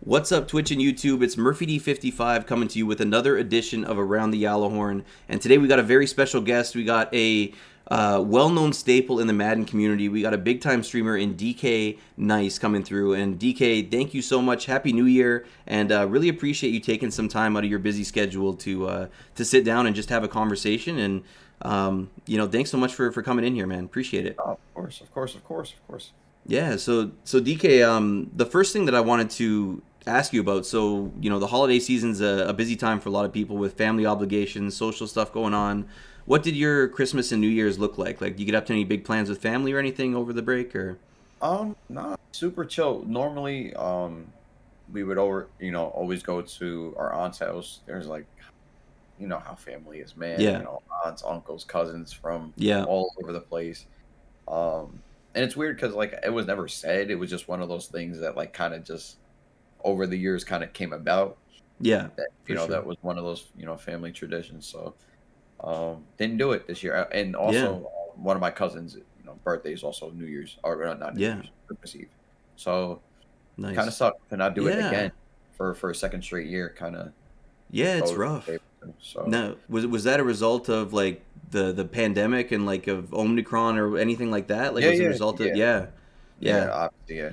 What's up, Twitch and YouTube? It's MurphyD55 coming to you with another edition of Around the Gjallarhorn. And today we got a very special guest. We got a well-known staple in the Madden community. We got a big-time streamer in DK Nice coming through. And DK, thank you so much. Happy New Year. And really appreciate you taking some time out of your busy schedule to sit down and just have a conversation. And, thanks so much for coming in here, man. Appreciate it. Oh, of course. Yeah, so DK, the first thing that I wanted to ask you about, so the holiday season's a busy time for a lot of people with family obligations, social stuff going on. What did your Christmas and New Year's look like? Like, do you get up to any big plans with family or anything over the break, or? Nah, super chill. Normally, we would always go to our aunt's house. There's like, you know how family is, man. Yeah, Aunts, uncles, cousins from yeah, all over the place. Um, and it's weird because like it was never said. It was just one of those things that like kind of just over the years kind of came about. yeah, That for sure. that was one of those family traditions. So didn't do it this year. And Yeah, also, one of my cousins, birthday is also New Year's, or not New yeah, Year's, Christmas Eve. So kind of nice. sucked to not do it again Yeah, for a second straight year. Kind of yeah, it's goes rough. so Now, was that a result of like the pandemic and like of Omicron or anything like that? Like, yeah, was it a yeah, result of yeah, yeah, yeah. yeah? Obviously, yeah.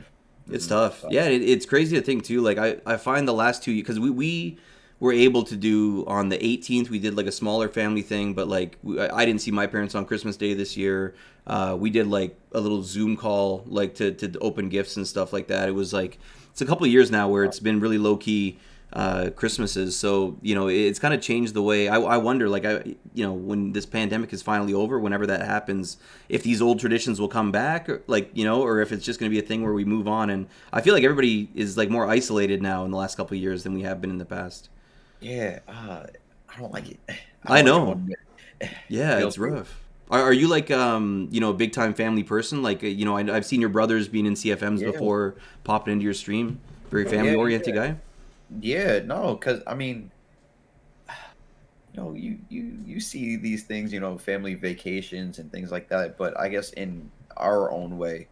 It's hmm tough. So Yeah, it's crazy to think too. Like I find the last 2 years because we were able to do on the 18th. We did like a smaller family thing, but like I didn't see my parents on Christmas Day this year. We did like a little Zoom call, like to open gifts and stuff like that. It was like it's a couple of years now where it's been really low key Christmases. So it's kind of changed the way I wonder. Like when this pandemic is finally over, whenever that happens, if these old traditions will come back, or, like or if it's just going to be a thing where we move on. And I feel like everybody is like more isolated now in the last couple of years than we have been in the past. yeah, I don't like it. I I don't like it know. one bit. It Yeah, feels it's weird. rough. Are you like a big time family person? Like I've seen your brothers being in CFMs Yeah, before, popping into your stream. Very family yeah, oriented guy. yeah. No, because I mean, you see these things, family vacations and things like that. But I guess in our own way,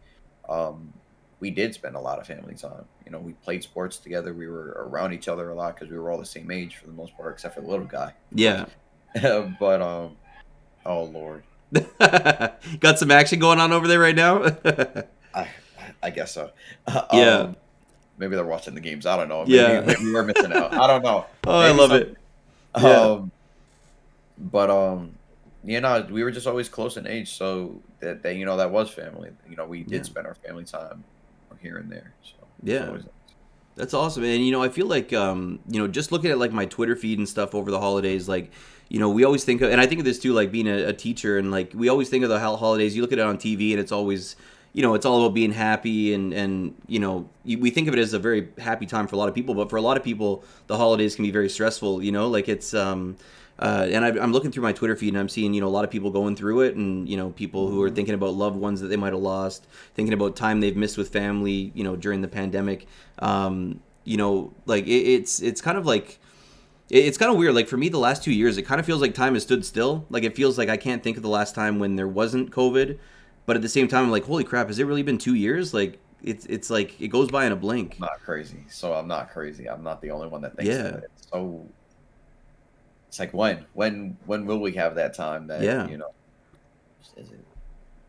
um, we did spend a lot of family time. We played sports together. We were around each other a lot because we were all the same age for the most part, except for the little guy, of course. Yeah. But oh Lord, Got some action going on over there right now. I I guess so. Yeah. um, maybe they're watching the games. I don't know. Maybe Yeah. maybe we're missing out. I don't know. Oh, I Maybe love something. it. Yeah. Um, But we were just always close in age, so that was family. We did Yeah. spend our family time here and there, so it was Yeah. always That's awesome. And I feel like just looking at like my Twitter feed and stuff over the holidays, like we always think of, and I think of this too, like being a teacher, and like we always think of the holidays. You look at it on TV, and it's always it's all about being happy, and we think of it as a very happy time for a lot of people, but for a lot of people, the holidays can be very stressful. Like it's and I'm looking through my Twitter feed and I'm seeing a lot of people going through it, and people who are Mhm. thinking about loved ones that they might have lost, thinking about time they've missed with family, during the pandemic. Like it's kind of like it's kind of weird. Like for me, the last 2 years, it kind of feels like time has stood still. Like it feels like I can't think of the last time when there wasn't COVID, but at the same time, I'm like, holy crap, has it really been 2 years? Like it's like it goes by in a blink. Not crazy. So I'm not crazy. I'm not the only one that thinks Yeah, that. It's like when will we have that time that yeah, is it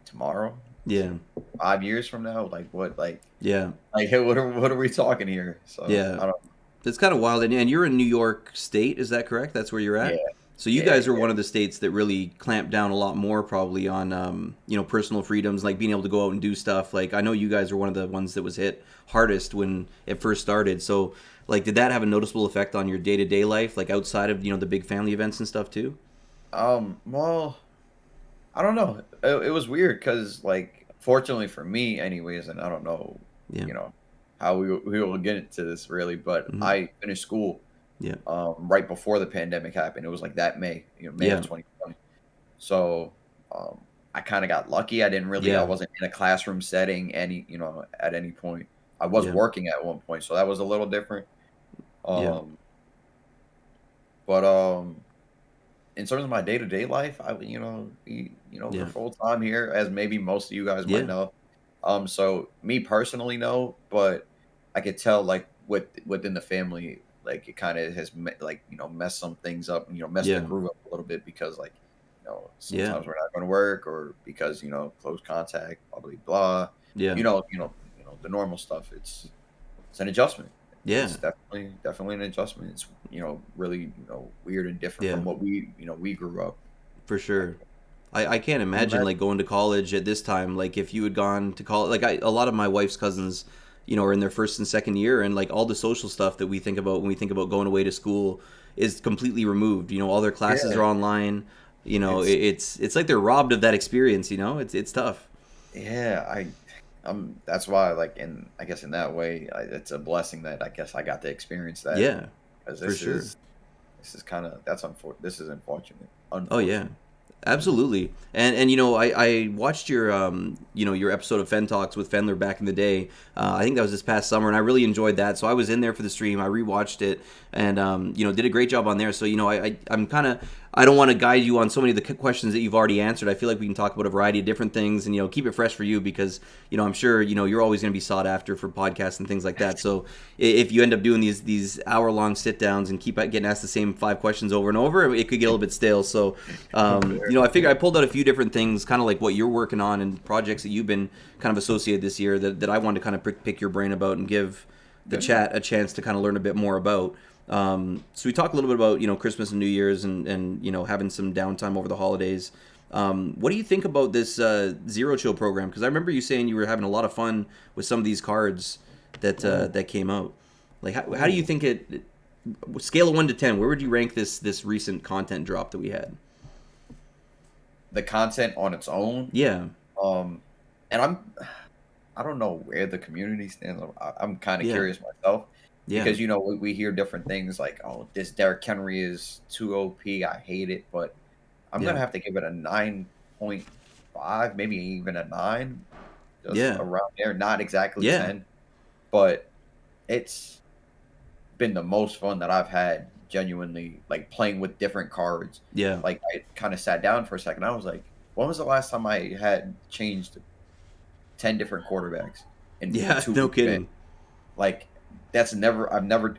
tomorrow? Is yeah, it 5 years from now? Like what? yeah, Like what are we talking here? So yeah. I don't. It's kind of wild. And you're in New York State, is that correct? That's where you're Yeah, at. So you yeah, guys are yeah. one of the states that really clamped down a lot more probably on personal freedoms, like being able to go out and do stuff. Like I know you guys are one of the ones that was hit hardest when it first started. So like did that have a noticeable effect on your day-to-day life, like outside of the big family events and stuff too? Well, I don't know. It was weird because, like, fortunately for me, anyways, and I don't know, Yeah. you know, how we will get into this really, but Hmm. I finished school Yeah. right before the pandemic happened. It was like that May, May of Yeah. 2020. So I kind of got lucky. I Yeah. wasn't in a classroom setting at any point. I was Yeah. working at one point, so that was a little different. Yeah. Um, but in terms of my day to day life, we're Yeah. full time here, as maybe most of you guys might Yeah. know. So me personally, no, but I could tell like within the family, like it kind of has like messed some things up, messed the Yeah. groove up a little bit because like Yeah. sometimes we're not going to work or because close contact, blah blah blah. Yeah. The normal stuff. It's an adjustment. Yeah. It's definitely an adjustment. It's really weird and different Yeah. from what we grew up. For Like, sure. I can't can you imagine imagine? like going to college at this time. Like if you had gone to college, like a lot of my wife's cousins, are in their first and second year, and like all the social stuff that we think about when we think about going away to school is completely removed. All their classes Yeah, are online. it's It's like they're robbed of that experience. It's tough. yeah. That's why I guess in that way it's a blessing that I guess I got to experience that Yeah, because for sure. this is kind of this is unfortunate. Oh yeah, Unfortunate. absolutely. And I watched your your episode of Fen Talks with Fendler back in the day. I think that was this past summer, and I really enjoyed that. So I was in there for the stream. I rewatched it, and did a great job on there. So I'm kind of, I don't want to guide you on so many of the questions that you've already answered. I feel like we can talk about a variety of different things, and keep it fresh for you because I'm sure you're always going to be sought after for podcasts and things like that. So if you end up doing these hour-long sit downs and keep getting asked the same 5 questions over and over, it could get a little bit stale. So I figured I pulled out a few different things, kind of like what you're working on and projects that you've been kind of associated this year that I wanted to kind of pick your brain about and give the Okay. chat a chance to kind of learn a bit more about. So we talked a little bit about Christmas and New Year's and having some downtime over the holidays. What do you think about this Zero Chill program? Because I remember you saying you were having a lot of fun with some of these cards that came out. Like how do you Ooh. think scale of 1 to 10? Where would you rank this recent content drop that we had? The content on its own. Yeah, Um, and I don't know where the community stands. I'm kind of yeah, curious myself yeah, because we hear different things like, oh, this Derrick Henry is too OP. I hate it, but I'm yeah, gonna have to give it a 9.5, maybe even a 9, just yeah, around there. Not exactly yeah, 10, but it's been the most fun that I've had genuinely, like playing with different cards. yeah, Like I kind of sat down for a second. I was like, when was the last time I had changed 10 different quarterbacks in yeah. 2 No week span? kidding. Like I've never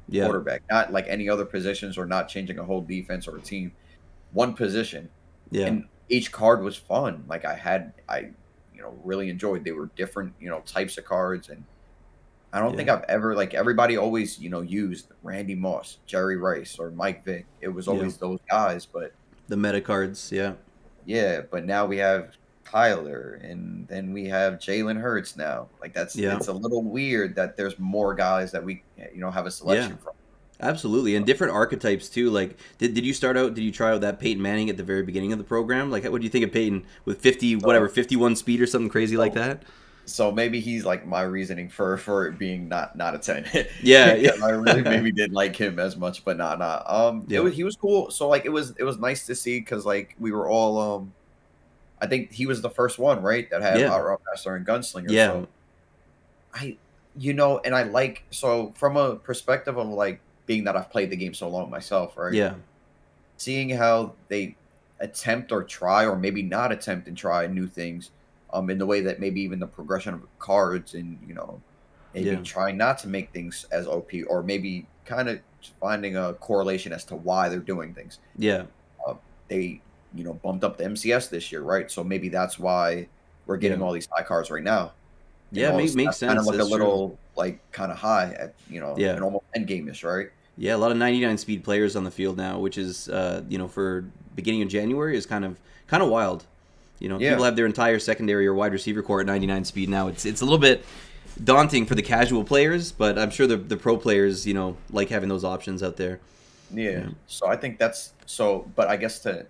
Yeah, quarterback, not like any other positions or not changing a whole defense or a team, one position. yeah, And each card was fun. Like I really enjoyed. They were different, types of cards. And I don't think yeah, I've ever, like, everybody always, used Randy Moss, Jerry Rice, or Mike Vick. It was yeah. always those guys. But The meta cards. Yeah, yeah, but now we have Kyler and then we have Jalen Hurts now. Like yeah, it's a little weird that there's more guys that we have a yeah. selection from. Absolutely, and different archetypes too. Like, did you start out? Did you try out that Peyton Manning at the very beginning of the program? Like, what do you think of Peyton with 50 whatever So 51 speed or something crazy like so that? so maybe he's like my reasoning for it being not a 10 Yeah, because I really yeah, maybe didn't like him as much, but not. yeah, He was cool. So like it was nice to see because like we were all I think he was the first one, right, that had yeah, Hot Rod Master and Gunslinger. yeah, So I, and I like, so from a perspective of like being that I've played the game so long myself, right? yeah, Seeing how they attempt or try, or maybe not attempt and try new things, in the way that maybe even the progression of cards and, maybe yeah, trying not to make things as OP, or maybe kind of finding a correlation as to why they're doing things. yeah, Uh, they, bumped up the MCS this year, right? So maybe that's why we're yeah, getting all these high cards right now, and yeah. all Make, this makes kind of sense. look a That's true. little like kind of high at Yeah, an almost end game-ish, right? yeah. A lot of 99 speed players on the field now, which is for beginning of January is kind of wild. People Yeah, have their entire secondary or wide receiver core at 99 speed now. It's a little bit daunting for the casual players, but I'm sure the pro players, like having those options out there. yeah. Yeah. So I think that's so, but I guess to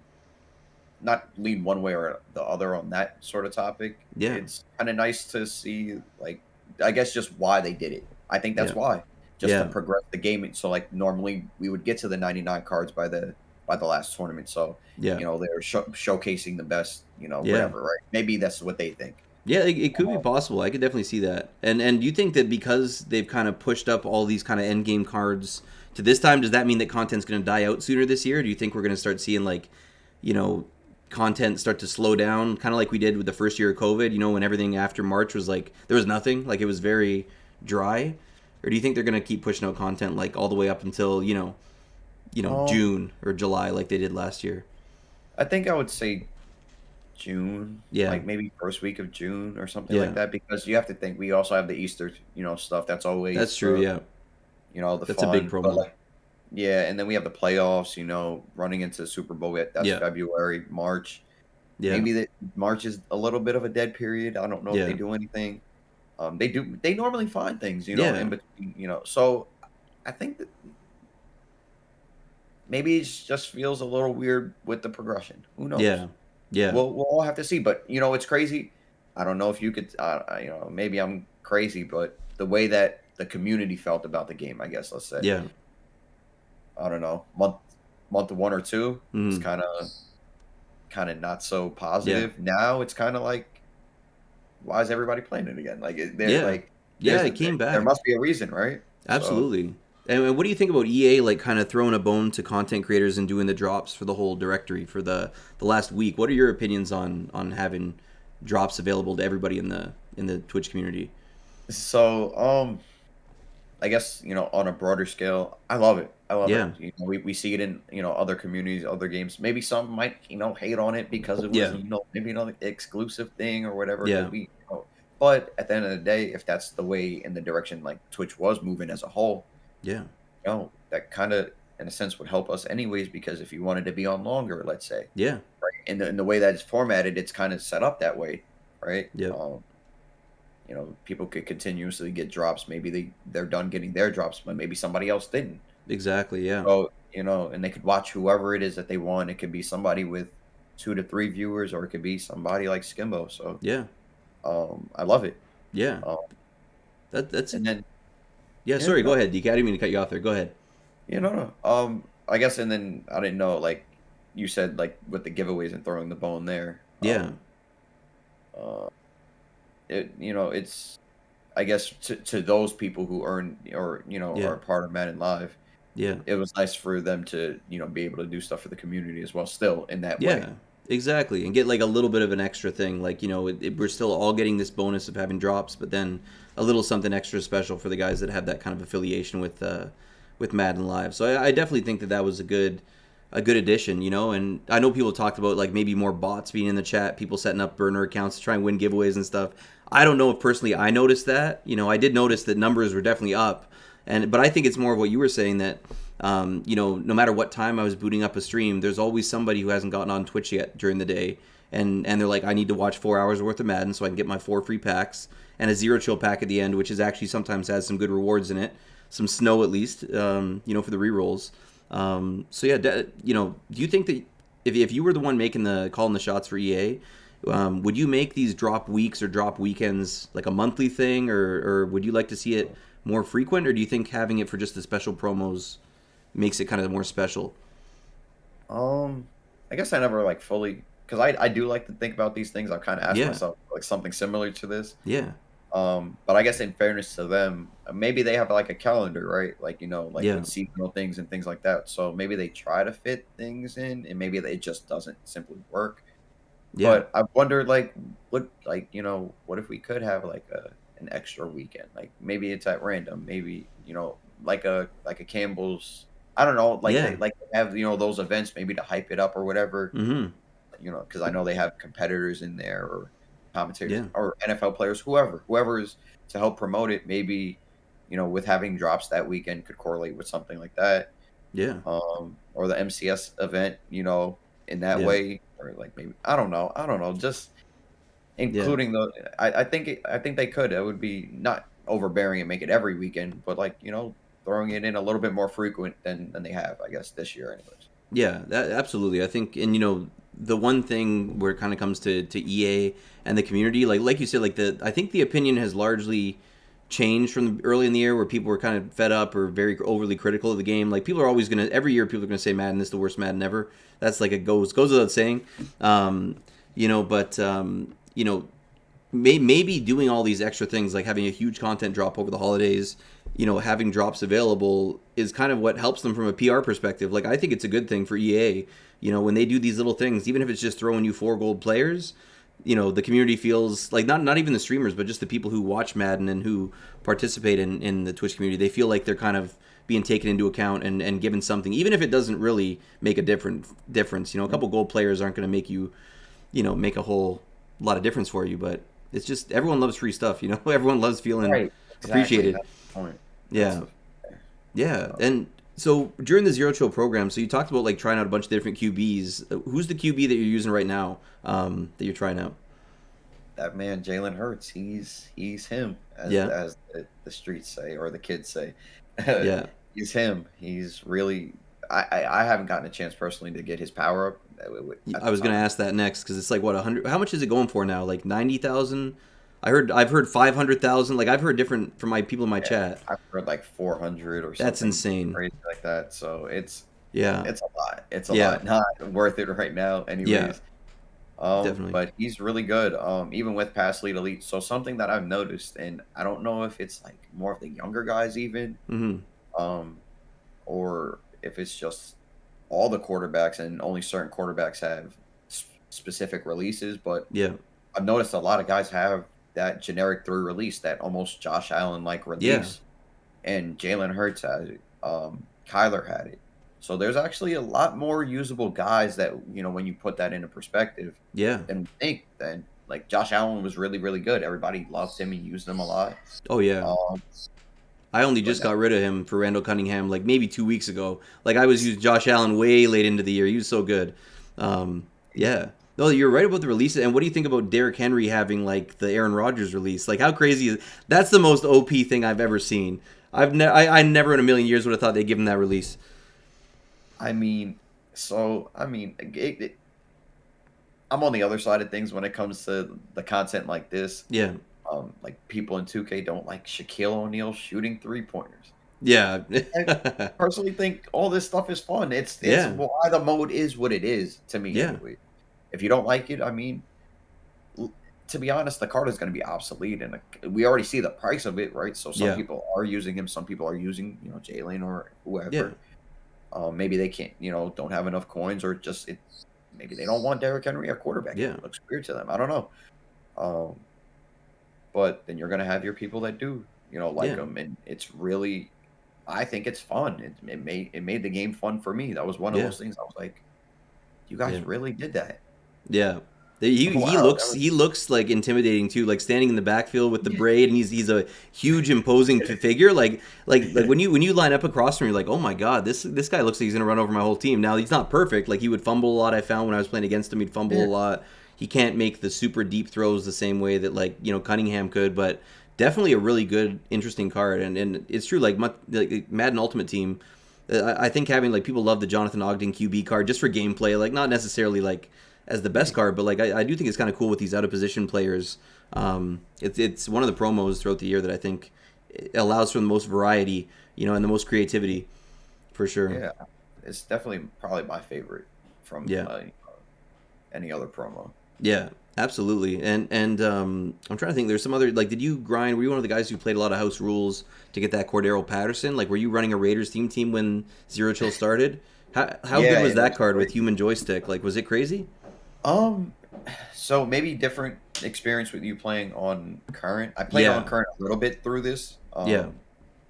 not lean one way or the other on that sort of topic, Yeah. it's kind of nice to see, like, I guess just why they did it. I think that's Yeah. why, just to Yeah. progress the game. So like normally we would get to the 99 cards by the last tournament. So Yeah. they're showcasing the best, Yeah. whatever, right? Maybe that's what they think. Yeah, it could be possible. I could definitely see that. And do you think that because they've kind of pushed up all these kind of end game cards to this time, does that mean that content's going to die out sooner this year? Do you think we're going to start seeing like, you know, content start to slow down, kind of like we did with the first year of COVID? When everything after March was like there was nothing, like it was very dry. Or do you think they're gonna keep pushing out content like all the way up until Um, June or July like they did last year? I think I would say June, Yeah, like maybe first week of June or something like yeah, that, because you have to think we also have the Easter, stuff. That's always that's true. Yeah, the that's a big fun. But promo. like, yeah, and then we have the playoffs, running into the Super Bowl. That's Yeah, February, March. yeah, Maybe that March is a little bit of a dead period. I don't know if they yeah, do anything. They normally find things, in yeah, between, So I think that maybe it just feels a little weird with the progression. Who knows? yeah, yeah, We'll all have to see. But it's crazy. I don't know if you could, maybe I'm crazy, but the way that the community felt about the game, I guess, let's say, yeah. I don't know, month one or two, it's Mm, kind of not so yeah, positive. Now it's kind of like, why is everybody playing it again? Like they're yeah, like, yeah. It came there back. must be a reason, right? So. Absolutely. And what do you think about EA like kind of throwing a bone to content creators and doing the drops for the whole directory for the last week? What are your opinions on having drops available to everybody in the Twitch community? So, I guess, on a broader scale, I love it. I love Yeah. it. We see it in, other communities, other games. Maybe some might, hate on it because it was, Yeah. maybe another exclusive thing or whatever. Because Yeah. but at the end of the day, if that's the way in the direction like Twitch was moving as a whole, Yeah. that kind of, in a sense, would help us anyways. Because if you wanted to be on longer, let's say, Yeah. right, in the way that it's formatted, it's kind of set up that way, right? Yep. People could continuously get drops. Maybe they're done getting their drops, but maybe somebody else didn't. Exactly. Yeah. So, and they could watch whoever it is that they want. It could be somebody with 2 to 3 viewers, or it could be somebody like Skimbo. So, Yeah. I love it. Yeah. Um, That's and then, yeah. yeah, Sorry. Go no, ahead, DK. I didn't mean to cut you off there. Go ahead. no. I guess, and then I didn't know, like you said, like with the giveaways and throwing the bone there. Yeah. Uh, it's, I guess, to those people who earn, or Yeah. are part of Madden Live. Yeah. It was nice for them to, be able to do stuff for the community as well, still in that way. Yeah, exactly. And get like a little bit of an extra thing. Like, we're still all getting this bonus of having drops, but then a little something extra special for the guys that have that kind of affiliation with Madden Live. So I definitely think that was a good addition, And I know people talked about like maybe more bots being in the chat, people setting up burner accounts to try and win giveaways and stuff. I don't know if personally I noticed that. I did notice that numbers were definitely up, but I think it's more of what you were saying that no matter what time I was booting up a stream, there's always somebody who hasn't gotten on Twitch yet during the day, and they're like, I need to watch 4 hours worth of Madden so I can get my 4 free packs and a zero chill pack at the end, which is actually sometimes has some good rewards in it, some snow at least, for the rerolls. So yeah, do you think that if you were the one making the calling the shots for EA, would you make these drop weeks or drop weekends like a monthly thing, or would you like to see it more frequent, or do you think having it for just the special promos makes it kind of more special? Um, I guess I never like fully, because I do like to think about these things. I've kind of asked Yeah, myself like something similar to this. yeah, But I guess in fairness to them, maybe they have like a calendar, right? Like, like yeah, with seasonal things and things like that. So maybe they try to fit things in, and maybe it just doesn't simply work. yeah, But I wondered, like, what if we could have like an extra weekend? Like maybe it's at random, maybe like a Campbell's. I don't know, like they yeah. like to have those events maybe to hype it up or whatever. Mm-hmm. Because I know they have competitors in there, or commentators, Yeah, or NFL players, whoever is to help promote it. Maybe with having drops that weekend could correlate with something like that, yeah, or the MCS event, in that yeah, way, or like maybe I don't know, just yeah. including the. I think they could. It would be not overbearing and make it every weekend, but like throwing it in a little bit more frequent than they have, I guess, this year, anyways. Yeah, absolutely. I think, and the one thing where it kind of comes to EA and the community, like you said, like I think the opinion has largely changed from early in the year where people were kind of fed up or very overly critical of the game. Like people are always gonna every year people are gonna say Madden is the worst Madden ever. That's like it goes without saying. But maybe doing all these extra things like having a huge content drop over the holidays, having drops available is kind of what helps them from a PR perspective. Like I think it's a good thing for EA, when they do these little things, even if it's just throwing you 4 gold players, the community feels like not even the streamers, but just the people who watch Madden and who participate in the Twitch community. They feel like they're kind of being taken into account and given something, even if it doesn't really make a difference. A couple gold players aren't going to make you, make a whole lot of difference for you, but it's just everyone loves free stuff. Everyone loves feeling Right. Exactly. appreciated. That's the point. That's Yeah, yeah, and. So during the Zero Chill program, so you talked about like trying out a bunch of different QBs. Who's the QB that you're using right now that you're trying out? that man Jalen Hurts. He's him, as Yeah, the streets say or the kids say. yeah. He's him. He's really. I haven't gotten a chance personally to get his power up at I the was gonna time. ask that next because it's like what 100. How much is it going for now? Like 90,000. I've heard 500,000. Like I've heard different from my people in my Yeah, chat. I've heard like 400 or That's something insane. crazy like that. So Yeah, it's a lot. It's a yeah, lot. Not worth it right now, yeah. anyways. Definitely. But he's really good. Even with pass lead elite. So something that I've noticed, and I don't know if it's like more of the younger guys even, Hmm. um, or if it's just all the quarterbacks and only certain quarterbacks have specific releases. But Yeah, I've noticed a lot of guys have that generic three release, that almost Josh Allen like yeah, release, and Jalen Hurts has it. Kyler had it. So there's actually a lot more usable guys that when you put that into perspective yeah. than we think. Then like Josh Allen was really really good. Everybody loved him. He used him a lot. Oh yeah. Um, I only but just now, got rid of him for Randall Cunningham like maybe 2 weeks ago. Like I was using Josh Allen way late into the year. He was so good. Yeah. No, you're right about the release. And what do you think about Derrick Henry having like the Aaron Rodgers release? Like how crazy is that's the most OP thing I've ever seen. I never in a million years would have thought they'd give him that release. I mean, I'm on the other side of things when it comes to the content like this. Yeah. Like people in 2K don't like Shaquille O'Neal shooting 3-pointers. Yeah. I personally think all this stuff is fun. It's Yeah. why the mode is what it is to me Yeah. anyway. If you don't like it, to be honest, the card is going to be obsolete, and we already see the price of it, right? So some Yeah. people are using him, some people are using Jalen or Yeah. whoever. Maybe they can't, don't have enough coins, or just maybe they don't want Derrick Henry at quarterback. Yeah. It looks weird to them. I don't know. Um, but then you're gonna have your people that do, like Yeah. them, and it's really, I think it's fun. It made the game fun for me. That was one of Yeah. those things. I was like, you guys Yeah. really did that. Yeah. He Wow, that looks was he looks like intimidating too, like standing in the backfield with the braid, and he's a huge imposing figure. Like when you line up across from him, you're like, oh my god, this guy looks like he's gonna run over my whole team. Now he's not perfect. Like he would fumble a lot. I found when I was playing against him, he'd fumble yeah. a lot. He can't make the super deep throws the same way that like Cunningham could, but definitely a really good, interesting card. And it's true. Like Madden Ultimate Team, I think having like people love the Jonathan Ogden QB card just for gameplay, like not necessarily like as the best card, but like I do think it's kind of cool with these out of position players. It's one of the promos throughout the year that I think it allows for the most variety, and the most creativity, for sure. Yeah, it's definitely probably my favorite from Yeah, any other promo. yeah, absolutely. And I'm trying to think. There's some other like, did you grind? Were you one of the guys who played a lot of house rules to get that Cordaro Patterson? Like, were you running a Raiders team when Zero Chill started? How good Yeah, was in that those card with early. human joystick? Like, was it crazy? Um, so maybe different experience with you playing on current. I played on Yeah, current a little bit through this. yeah,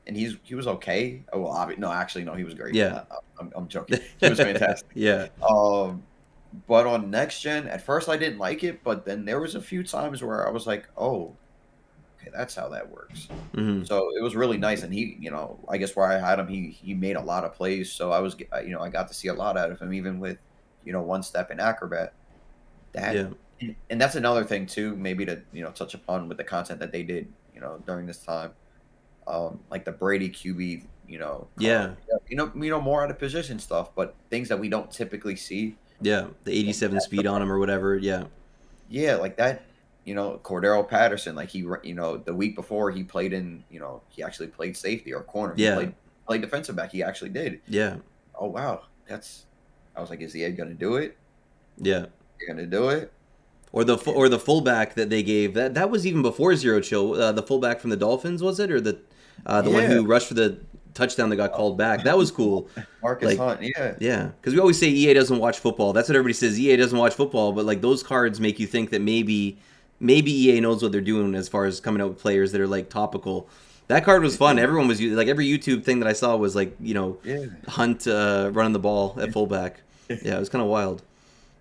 And he was okay. Oh, well, no, actually, no, he was great. yeah, I'm joking. He was fantastic. yeah, Um, but on next gen, at first I didn't like it, but then there was a few times where I was like, oh, okay, that's how that works. hmm, So it was really nice, and he, I guess where I had him, he made a lot of plays. So I got to see a lot out of him, even with, one step in acrobat. That, yeah, and that's another thing too, maybe to touch upon with the content that they did, during this time. Like the Brady QB, yeah, card. More out of position stuff, but things that we don't typically see. yeah. The And 87 that's the speed on him or whatever. Yeah, Yeah, like that. Cordaro Patterson, like the week before he played he actually played safety or corner. He yeah, played defensive back. He actually did. yeah, Oh wow, I was like, is the Ed gonna do it? yeah. You're gonna do it? And Or the fullback that they gave that was even before Zero Chill. The fullback from the Dolphins was it, or the one yeah, who rushed for the touchdown that got Oh, called back. That was cool. Marcus Like, Hunt, yeah. yeah, because we always say EA doesn't watch football. That's what everybody says. EA doesn't watch football, but like those cards make you think that maybe EA knows what they're doing as far as coming out with players that are like topical. That card was fun. Yeah. Everyone was like every YouTube thing that I saw was like Yeah. Hunt running the ball at fullback. Yeah, it was kind of wild.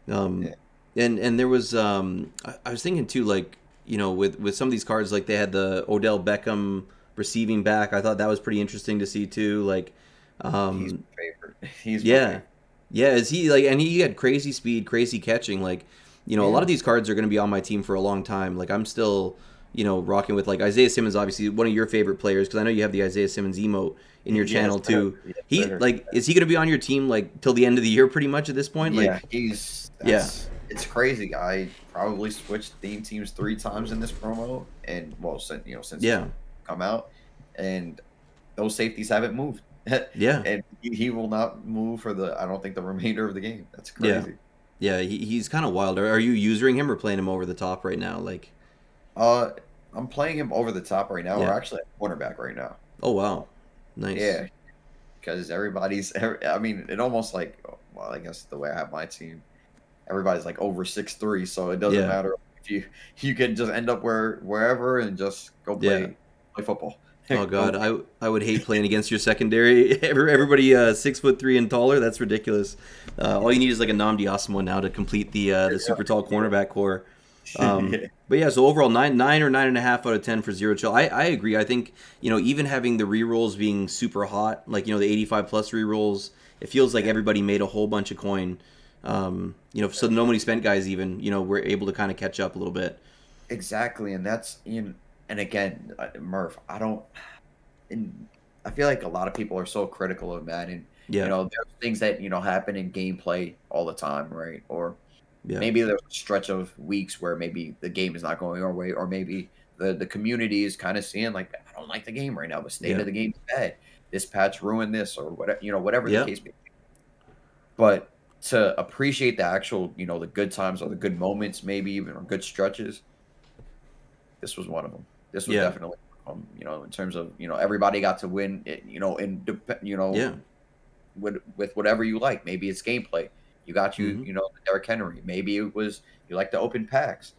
Um, Yeah. and there was I was thinking too, like with some of these cards, like they had the Odell Beckham receiving back. I thought that was pretty interesting to see too. Like, He's um, my favorite. He's my yeah, favorite. yeah. Is he like? And he had crazy speed, crazy catching. Like, a lot Yeah. of these cards are going to be on my team for a long time. Like, I'm still rocking with like Isaiah Simmons, obviously one of your favorite players because I know you have the Isaiah Simmons emote in your Yes, channel sir. too. Yes, He sir. like is he going to be on your team like till the end of the year, pretty much at this point? Yeah, Like, he's yeah, that's it's crazy. I probably switched theme teams 3 times in this promo, and well, since it's yeah, come out, and those safeties haven't moved, yeah. and he will not move for I don't think the remainder of the game. That's Yeah, crazy. yeah, he's kind of wild. Are you using him or playing him over the top right now? Like, Uh, I'm playing him over the top right now, or yeah. actually at cornerback right now. Oh wow, nice. Yeah, because I mean, it almost like, well, I guess the way I have my team, everybody's like over 6'3", so it doesn't Yeah, matter if you can just end up wherever and just go yeah. play football. Oh Go god, I would hate playing against your secondary. Everybody 6'3" and taller. That's ridiculous. All you need is like a Nam Diasmo now to complete the super tall cornerback core. yeah, But yeah, so overall nine or 9.5 out of 10 for Zero Chill. I agree. I think even having the rerolls being super hot, like the 85 plus rerolls, it feels like yeah, everybody made a whole bunch of coin. So the no money spent guys even were able to kind of catch up a little bit. exactly. And that's and again, Murph, I don't. And I feel like a lot of people are so critical of Madden. Yeah, There's things that happen in gameplay all the time, right? Or yeah, maybe there's a stretch of weeks where maybe the game is not going our way, or maybe the community is kind of seeing like, I don't like the game right now. The state yeah, of the game is bad. This patch ruined this, or whatever, whatever the yeah, case may be. But to appreciate the actual, the good times or the good moments, maybe even or good stretches, this was one of them. This was yeah, definitely, in terms of, everybody got to win, yeah. with whatever you like. Maybe it's gameplay. You got Hmm. the Derrick Henry. Maybe it was you like the open packs.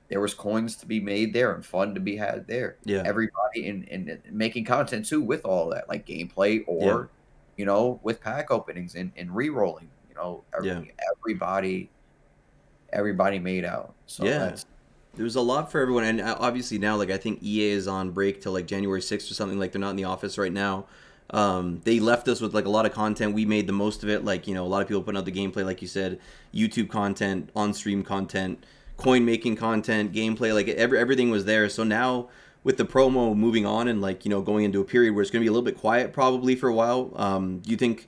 There was coins to be made there and fun to be had there. Yeah, Everybody in making content too with all that, like gameplay yeah, or with pack openings and re-rolling. yeah, Everybody everybody made out. So yeah. that's There was a lot for everyone, and obviously now, like I think EA is on break till like January 6th or something. Like they're not in the office right now. They left us with like a lot of content. We made the most of it. Like a lot of people putting out the gameplay, like you said, YouTube content, on stream content, coin making content, gameplay. Like everything was there. So now with the promo moving on and like going into a period where it's going to be a little bit quiet probably for a while. Do you think?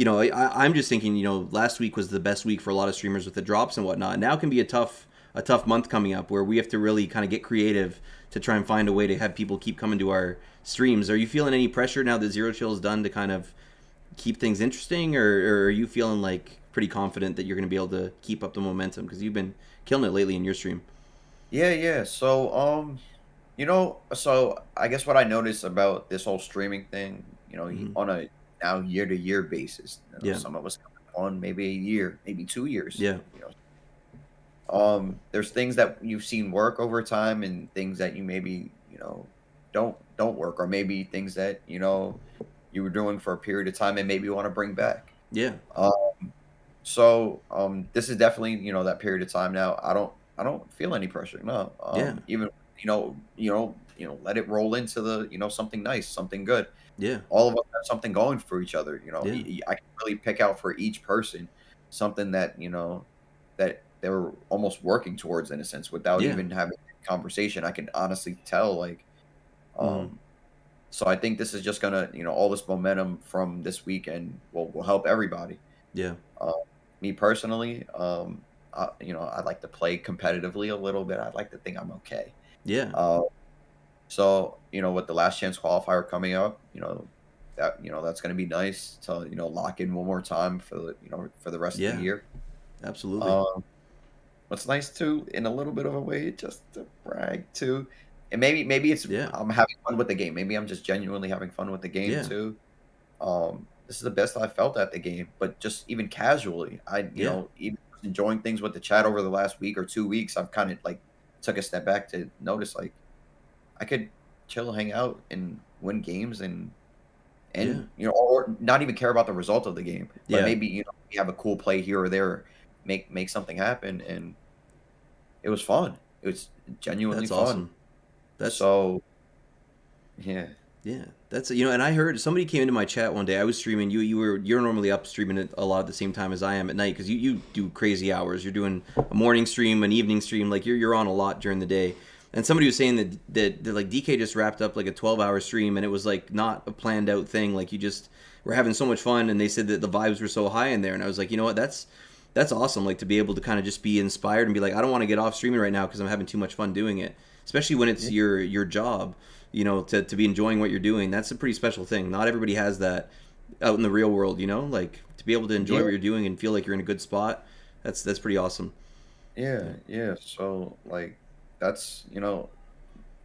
I'm just thinking. Last week was the best week for a lot of streamers with the drops and whatnot. Now can be a tough month coming up where we have to really kind of get creative to try and find a way to have people keep coming to our streams. Are you feeling any pressure now that Zero Chill is done to kind of keep things interesting, or are you feeling like pretty confident that you're going to be able to keep up the momentum because you've been killing it lately in your stream? yeah. So so I guess what I noticed about this whole streaming thing, Hmm. on a now year to year basis, Yeah, some of us coming on maybe a year, maybe 2 years, yeah, there's things that you've seen work over time and things that you maybe, don't work, or maybe things that, you were doing for a period of time and maybe you want to bring back. yeah, Um, this is definitely, that period of time now. I don't feel any pressure. No. yeah, Even, let it roll into the, something nice, something good. yeah, All of us have something going for each other. yeah, I can really pick out for each person something that, that they were almost working towards in a sense without yeah. even having a conversation. I can honestly tell, like, Hmm. um, so I think this is just gonna, all this momentum from this weekend will help everybody. Yeah, Uh, Me personally, I like to play competitively a little bit. I like to think I'm okay. yeah, Uh, so with the last chance qualifier coming up, that's going to be nice to lock in one more time for the rest of the yeah. year. Absolutely. Um, what's nice too, in a little bit of a way, just to brag too, and maybe it's Yeah. I'm having fun with the game. Maybe I'm just genuinely having fun with the game Yeah. too. This is the best I felt at the game, but just even casually, Yeah. even enjoying things with the chat over the last week or 2 weeks, I've kind of like took a step back to notice like I could chill, hang out, and win games, Yeah. and or not even care about the result of the game, but Yeah. maybe we have a cool play here or there, make something happen, and it was fun. It was genuinely That's fun. awesome. That's So yeah, Yeah, that's and I heard somebody came into my chat one day. I was streaming. You're normally up streaming it a lot at the same time as I am at night because you do crazy hours. You're doing a morning stream, an evening stream. Like you're on a lot during the day. And somebody was saying that like DK just wrapped up like a 12-hour stream and it was like not a planned out thing. Like you just were having so much fun and they said that the vibes were so high in there. And I was like, you know what, that's awesome. Like to be able to kind of just be inspired and be like, I don't want to get off streaming right now because I'm having too much fun doing it. Especially when it's yeah, your job, to be enjoying what you're doing. That's a pretty special thing. Not everybody has that out in the real world, like to be able to enjoy yeah, what you're doing and feel like you're in a good spot. That's pretty awesome. yeah, Yeah. yeah. So like that's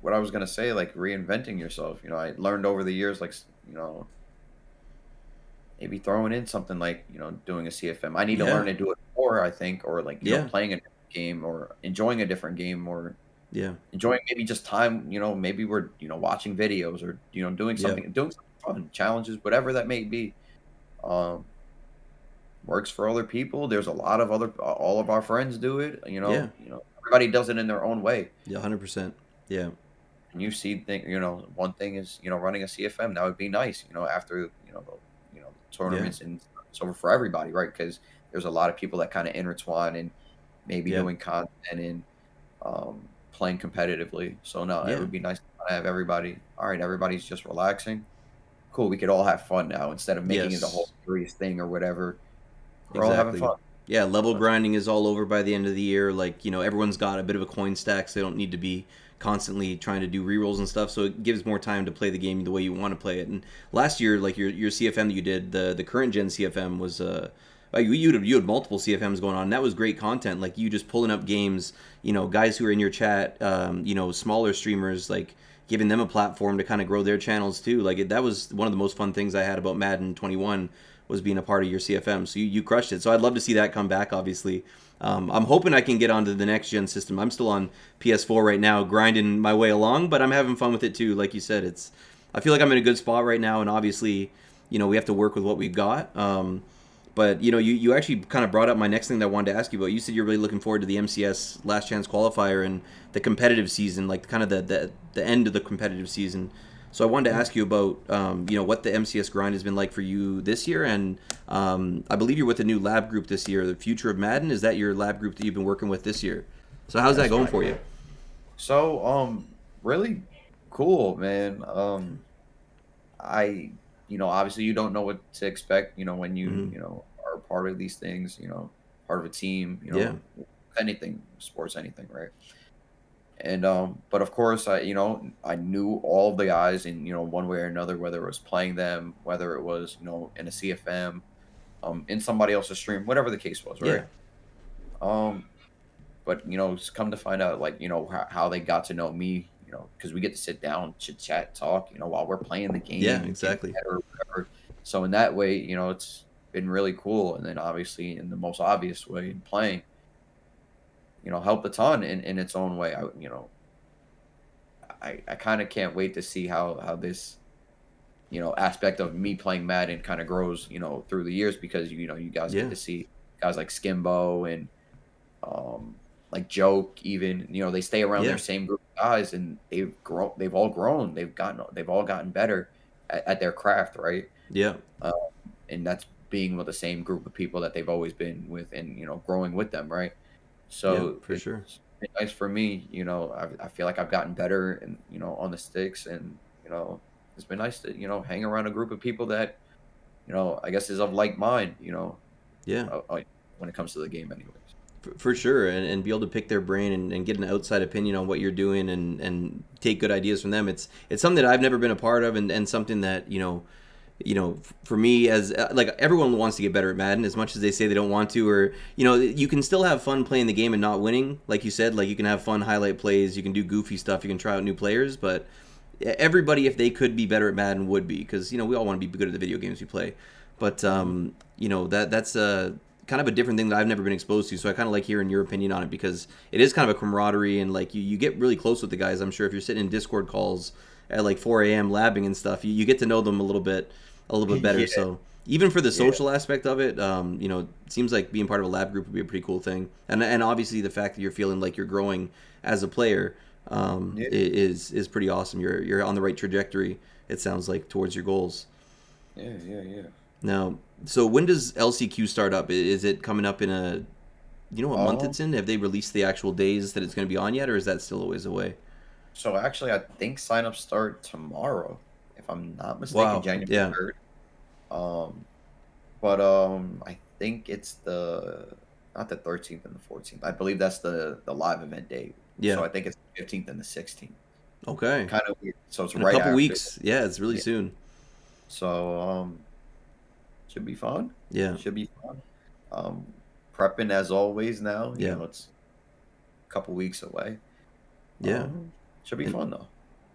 what I was gonna say, like reinventing yourself. I learned over the years, like maybe throwing in something like doing a CFM. I need to learn Yeah. to do it more, I think, or like Yeah. playing a different game or enjoying a different game or Yeah. enjoying maybe just time. Maybe we're watching videos or Yeah. doing something fun, challenges, whatever that may be. Um, Works for other people. There's a lot of other all of our friends do it. Yeah. Everybody does it in their own way. Yeah. 100%. Yeah. And you see one thing is running a CFM. That would be nice. After the Yeah. tournaments, and it's over for everybody, right? Because there's a lot of people that kind of intertwine and maybe Yeah. doing content and playing competitively. So no, it Yeah. would be nice to have everybody. All right, everybody's just relaxing. Cool. We could all have fun now instead of making it a whole Yes. serious thing or whatever. We're all having Exactly. fun. Yeah, level That's grinding is all over by the end of the year. Like, everyone's got a bit of a coin stack, so they don't need to be constantly trying to do rerolls and stuff. So it gives more time to play the game the way you want to play it. And last year, like your CFM that you did, the current gen CFM was you had multiple CFMs going on. And that was great content. Like you just pulling up games, guys who are in your chat, smaller streamers, like giving them a platform to kind of grow their channels too. Like that was one of the most fun things I had about Madden 21 was being a part of your CFM. So you crushed it. So I'd love to see that come back, obviously. I'm hoping I can get onto the next gen system. I'm still on PS4 right now, grinding my way along, but I'm having fun with it too. Like you said, I feel like I'm in a good spot right now, and obviously, we have to work with what we've got. But you actually kind of brought up my next thing that I wanted to ask you about. You said you're really looking forward to the MCS Last Chance qualifier and the competitive season, like kind of the end of the competitive season. So I wanted to yeah. ask you about what the MCS grind has been like for you this year, and I believe you're with a new lab group this year, the Future of Madden. Is that your lab group that you've been working with this year? So how's that That's going right. for you? So really cool, man. I obviously you don't know what to expect. When you Hmm. are part of these things. Part of a team. Yeah, Anything, sports, anything, right? And but of course, I knew all the guys in one way or another, whether it was playing them, whether it was in a CFM, in somebody else's stream, whatever the case was, right? yeah, Um, but it's come to find out, like how they got to know me, because we get to sit down, chit chat, talk, while we're playing the yeah, game and getting exactly. better or whatever. So in that way, it's been really cool. And then obviously in the most obvious way in playing, helped a ton in its own way. I kind of can't wait to see how this aspect of me playing Madden kind of grows through the years, because you guys get Yeah, to see guys like Skimbo and like Joke, even they stay around their yeah, same group of guys, and they've all grown, they've all gotten better at their craft, right? yeah, uh, and that's being with the same group of people that they've always been with, and growing with them, right? yeah, So for it's sure. been nice for me. I feel like I've gotten better and on the sticks, and it's been nice to hang around a group of people that I guess is of like mind, Yeah. when it comes to the game, anyways. For sure, and be able to pick their brain and get an outside opinion on what you're doing and take good ideas from them. It's something that I've never been a part of, and something that for me, as like everyone wants to get better at Madden as much as they say they don't want to, or you can still have fun playing the game and not winning, like you said. Like, you can have fun highlight plays, you can do goofy stuff, you can try out new players, but everybody, if they could be better at Madden, would be, because we all want to be good at the video games we play. But that's a kind of a different thing that I've never been exposed to. So I kind of like hearing your opinion on it, because it is kind of a camaraderie, and like you get really close with the guys. I'm sure if you're sitting in Discord calls at like 4 a.m. labbing and stuff, you get to know them a little bit better. Yeah, So even for the yeah, social aspect of it, it seems like being part of a lab group would be a pretty cool thing. And obviously the fact that you're feeling like you're growing as a player, yeah, is pretty awesome. You're on the right trajectory. It sounds like, towards your goals. yeah, yeah, yeah. Now, so when does LCQ start up? Is it coming up in a, what month Um, it's in? Have they released the actual days that it's going to be on yet, or is that still a ways away? so actually, I think signups start tomorrow, if I'm not mistaken, Wow. January Yeah. 3rd. Um, but I think it's the not the 13th and the 14th. I believe that's the live event date. So Yeah. I think it's the 15th and the 16th. Okay. Kind of weird. So it's In a right couple after. weeks. Yeah, it's really Yeah. soon. So should be fun. Yeah. Should be fun. Um, prepping as always now. Yeah. It's a couple weeks away. Yeah. Um, should be And fun though.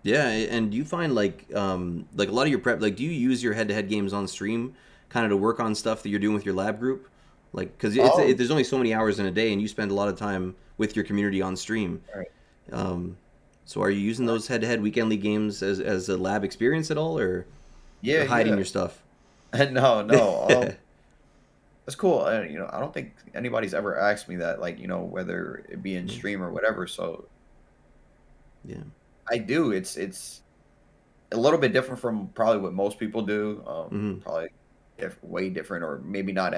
yeah, and do you find like a lot of your prep, like, do you use your head-to-head games on stream kind of to work on stuff that you're doing with your lab group? Like, because Um, there's only so many hours in a day, and you spend a lot of time with your community on stream. all right. Um, so are you using those head-to-head weekend league games as a lab experience at all, or Yeah, you're hiding yeah. your stuff? No, no. That's cool. I don't think anybody's ever asked me that, like, whether it be in Nice. stream or whatever. So Yeah. I do. It's a little bit different from probably what most people do. Hmm. Probably way different, or maybe not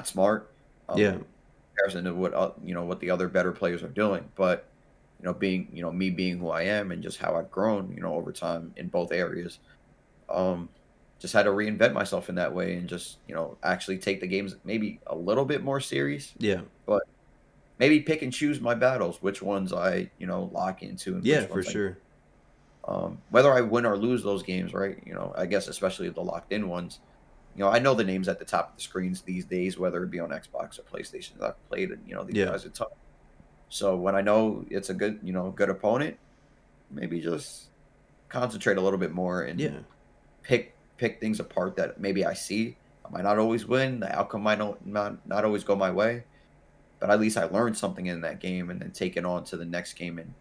smart. Yeah. In comparison to what the other better players are doing. But being me being who I am and just how I've grown, over time in both areas. Um, just had to reinvent myself in that way and just actually take the games maybe a little bit more serious, Yeah. but maybe pick and choose my battles, which ones I lock into and Yeah, which for ones I sure. whether I win or lose those games, right? I guess especially the locked in ones. I know the names at the top of the screens these days, whether it be on Xbox or PlayStation. I've played and these Yeah. guys a ton. So when I know it's a good opponent, maybe just concentrate a little bit more and Yeah. pick things apart that maybe I see. I might not always win. The outcome might not always go my way, but at least I learned something in that game and then take it on to the next game. And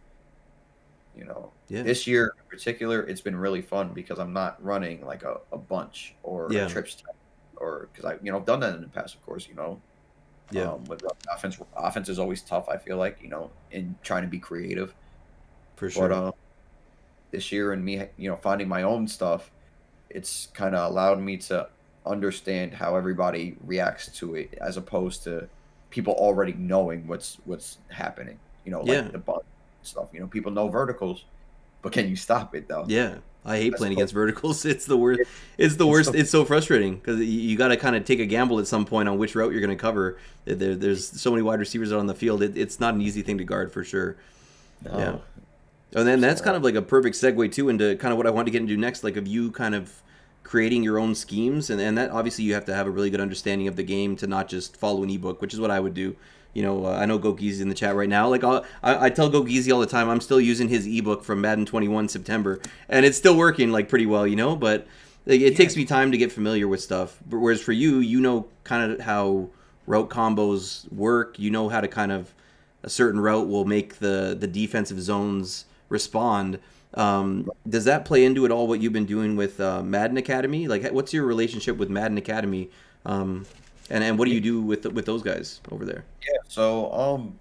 Yeah. this year in particular, it's been really fun because I'm not running like a bunch or a Yeah. trips type, or because I've done that in the past, of course. Yeah. With offense is always tough. I feel like in trying to be creative, For but sure. this year and me, finding my own stuff, it's kind of allowed me to understand how everybody reacts to it as opposed to people already knowing what's happening, like Yeah. the bug stuff. People know verticals, but can you stop it though? Yeah, I hate I playing suppose against verticals. It's the worst. it, It's the it's worst. the It's so frustrating because you got to kind of take a gamble at some point on which route you're going to cover. There's so many wide receivers out on the field. It's not an easy thing to guard for sure. Yeah, no. and then that's So kind of like a perfect segue too into kind of what I want to get into next, like of you kind of creating your own schemes, and that obviously you have to have a really good understanding of the game to not just follow an ebook, which is what I would do. I know Gogeezy's in the chat right now. Like I tell Gogeezy all the time, I'm still using his ebook from Madden 21 September, and it's still working like pretty well, But like, it yeah, takes me time to get familiar with stuff. But whereas for you, kind of how route combos work. You know how to kind of a certain route will make the defensive zones respond. Does that play into it all? What you've been doing with Madden Academy? Like, what's your relationship with Madden Academy? Um, and what do yeah, you do with those guys over there? yeah. So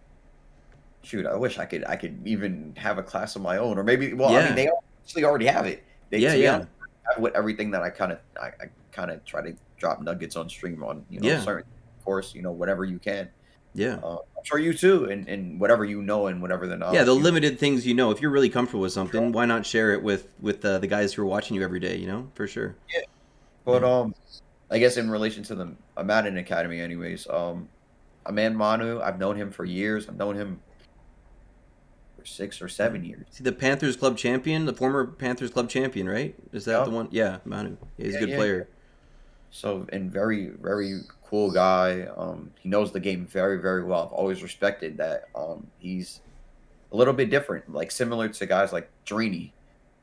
shoot, I wish I could even have a class of my own, or maybe. Well, I mean, Yeah, they actually already have it. They, yeah, to be yeah, honest, have with everything that I kind of try to drop nuggets on stream on, yeah, certain course, whatever you can. yeah. I'm sure you too, and whatever and whatever the Yeah, the knowledge limited things you know. If you're really comfortable with sure. something, why not share it with the guys who are watching you every day? For sure. Yeah. But Yeah, I guess in relation to the Madden Academy, anyways, a man Manu, I've known him for years. I've known him for 6 or 7 years. See the Panthers club champion, the former Panthers club champion, right? Is that the Yep. one? Yeah, Manu. Yeah, he's a Yeah, good yeah, yeah. player. So, and very, very cool guy. He knows the game very, very well. I've always respected that. He's a little bit different, like similar to guys like Drini,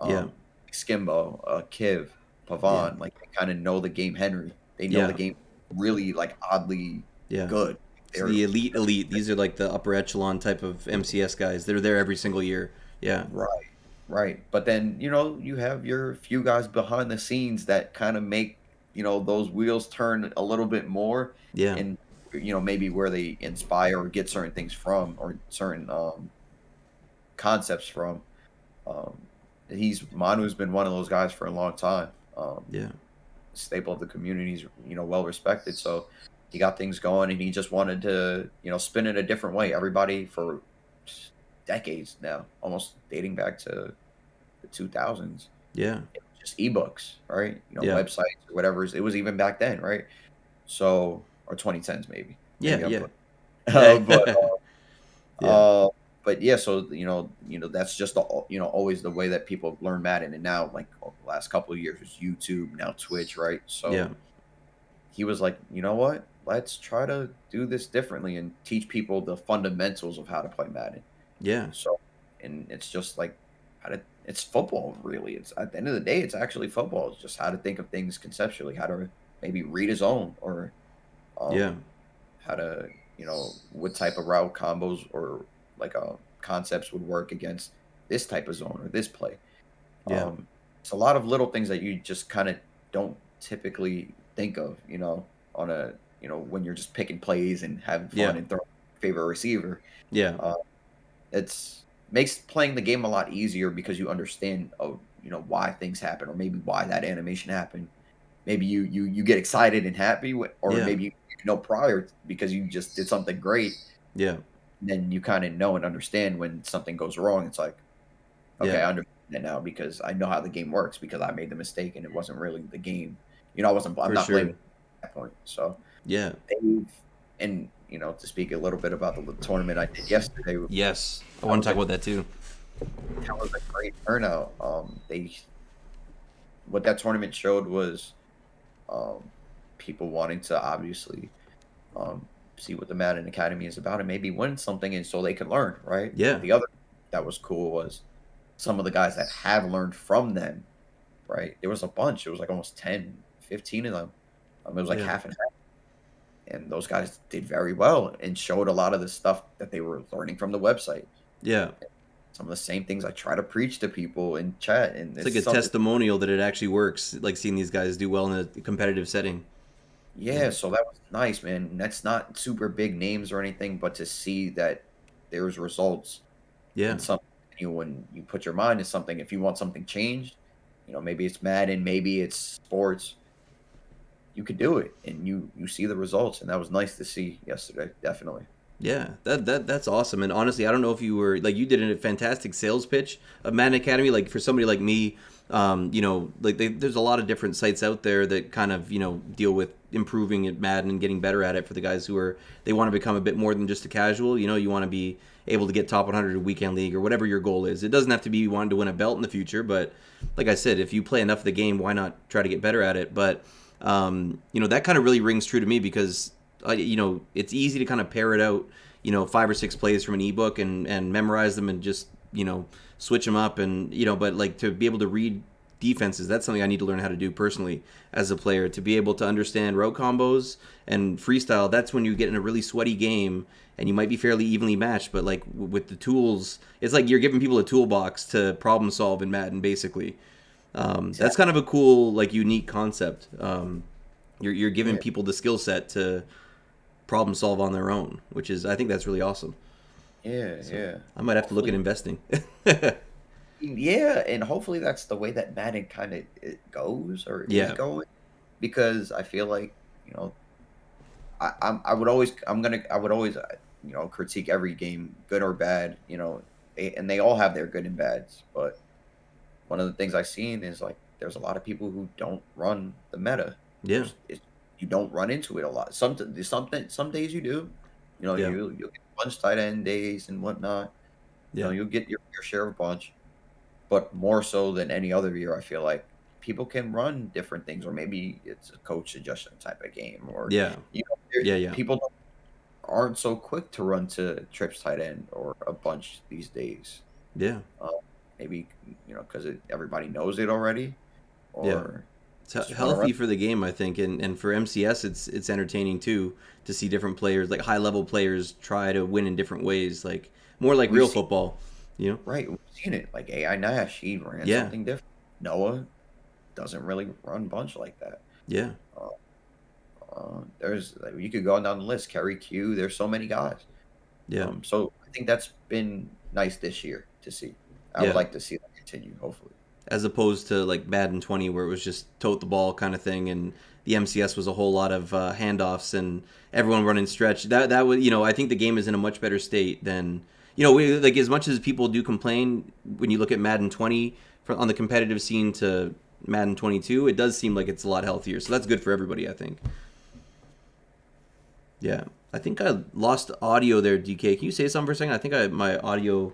Yeah, Skimbo, Kiv, yeah, Pavon. Like they kind of know the game. Henry, they know the yeah, game really like oddly yeah. good. So They're the elite. These are like the upper echelon type of MCS guys. They're there every single year. Yeah, right, right. But then you have your few guys behind the scenes that kind of make those wheels turn a little bit more, yeah, and maybe where they inspire or get certain things from or certain concepts from. Um, Manu's been one of those guys for a long time. yeah, Staple of the community. He's well respected. So he got things going, and he just wanted to spin it a different way. Everybody for decades now, almost dating back to the 2000s, yeah, just ebooks, right? yeah, Websites or whatever. It was even back then, right? So or 2010s maybe. yeah, Maybe I'm yeah, put, but yeah, yeah, Uh, but yeah, so that's just always the way that people learn Madden, and now like over the last couple of years, it's YouTube, now Twitch, right? yeah, So he was like, you know what? Let's try to do this differently and teach people the fundamentals of how to play Madden. yeah, So, and it's just like it's football, really. It's at the end of the day, it's actually football. It's just how to think of things conceptually, how to maybe read a zone, or yeah, um, how to what type of route combos or like concepts would work against this type of zone or this play. yeah, It's a lot of little things that you just kind of don't typically think of, on a when you're just picking plays and having fun yeah, and throwing your favorite receiver. yeah, uh, it's makes playing the game a lot easier because you understand why things happen, or maybe why that animation happened. Maybe you get excited and happy, or yeah, maybe prior because you just did something great. yeah, Then you kind of know and understand when something goes wrong. It's like, okay, yeah, I understand that now because I know how the game works, because I made the mistake and it wasn't really the game. I'm for not blaming sure. at that point. So Yeah. they've and to speak a little bit about the tournament I did yesterday, Yes, I that want was to a talk about that too. great turnout. They What that tournament showed was um, people wanting to obviously um, see what the Madden Academy is about and maybe win something, and so they can learn, right? Yeah, The other that was cool was some of the guys that have learned from them, right? There was a bunch. It was like almost 10, 15 of them. It was like yeah, half and half. And those guys did very well and showed a lot of the stuff that they were learning from the website. yeah. Some of the same things I try to preach to people in chat. And It's it's like a something. testimonial that it actually works. Like seeing these guys do well in a competitive setting. Yeah, Yeah, so that was nice, man. That's not super big names or anything, but to see that there's results yeah, in something, when you put your mind to something, if you want something changed, maybe it's Madden, maybe it's sports, you could do it, and you see the results, and that was nice to see yesterday, definitely. yeah. That's awesome. And honestly, I don't know if you were like you did a fantastic sales pitch of Madden Academy. Like for somebody like me, like there's a lot of different sites out there that kind of deal with improving at Madden and getting better at it for the guys who are they want to become a bit more than just a casual. You want to be able to get top 100 weekend league or whatever your goal is. It doesn't have to be you wanting to win a belt in the future, but like I said, if you play enough of the game, why not try to get better at it? But that kind of really rings true to me because it's easy to kind of pair it out, 5 or 6 plays from an ebook and memorize them and just switch them up and but like to be able to read defenses, that's something I need to learn how to do personally as a player, to be able to understand route combos and freestyle. That's when you get in a really sweaty game and you might be fairly evenly matched, but like with the tools, it's like you're giving people a toolbox to problem solve in Madden basically. That's Exactly. kind of a cool, like, unique concept. You're giving Yeah, people the skill set to problem solve on their own, which is I think that's really awesome. yeah, So yeah. I might have to look at Hopefully, investing. yeah, and hopefully that's the way that Madden kind of it goes or is Yeah, going, because I feel like I would always critique every game, good or bad, and they all have their good and bads, but one of the things I've seen is like there's a lot of people who don't run the meta. yeah, You don't run into it a lot. Some days you do. yeah, You'll get bunch tight end days and whatnot. You know, Yeah. you'll get your share of a bunch, but more so than any other year, I feel like people can run different things, or maybe it's a coach suggestion type of game, or Yeah. you know, Yeah. Yeah. people aren't so quick to run to trips tight end or a bunch these days. Yeah. Uh, maybe because everybody knows it already, Yeah. or It's just want to run. healthy for the game, I think, and for MCS, it's entertaining too to see different players, like high level players, try to win in different ways, like more like We've real seen football, you know? Right, we've seen it. Like AI Nash, he ran Yeah. something different. Noah doesn't really run bunch like that. Yeah. Uh, there's like, you could go down the list. Kerry Q. There's so many guys. Yeah. So I think that's been nice this year to see. I would Yeah. like to see that continue. Hopefully. As opposed to like Madden 20, where it was just tote the ball kind of thing, and the MCS was a whole lot of handoffs and everyone running stretch. That was, I think the game is in a much better state than, like as much as people do complain when you look at Madden 20 on the competitive scene to Madden 22, it does seem like it's a lot healthier. So that's good for everybody, I think. Yeah. I think I lost audio there, DK. Can you say something for a second? I think my audio.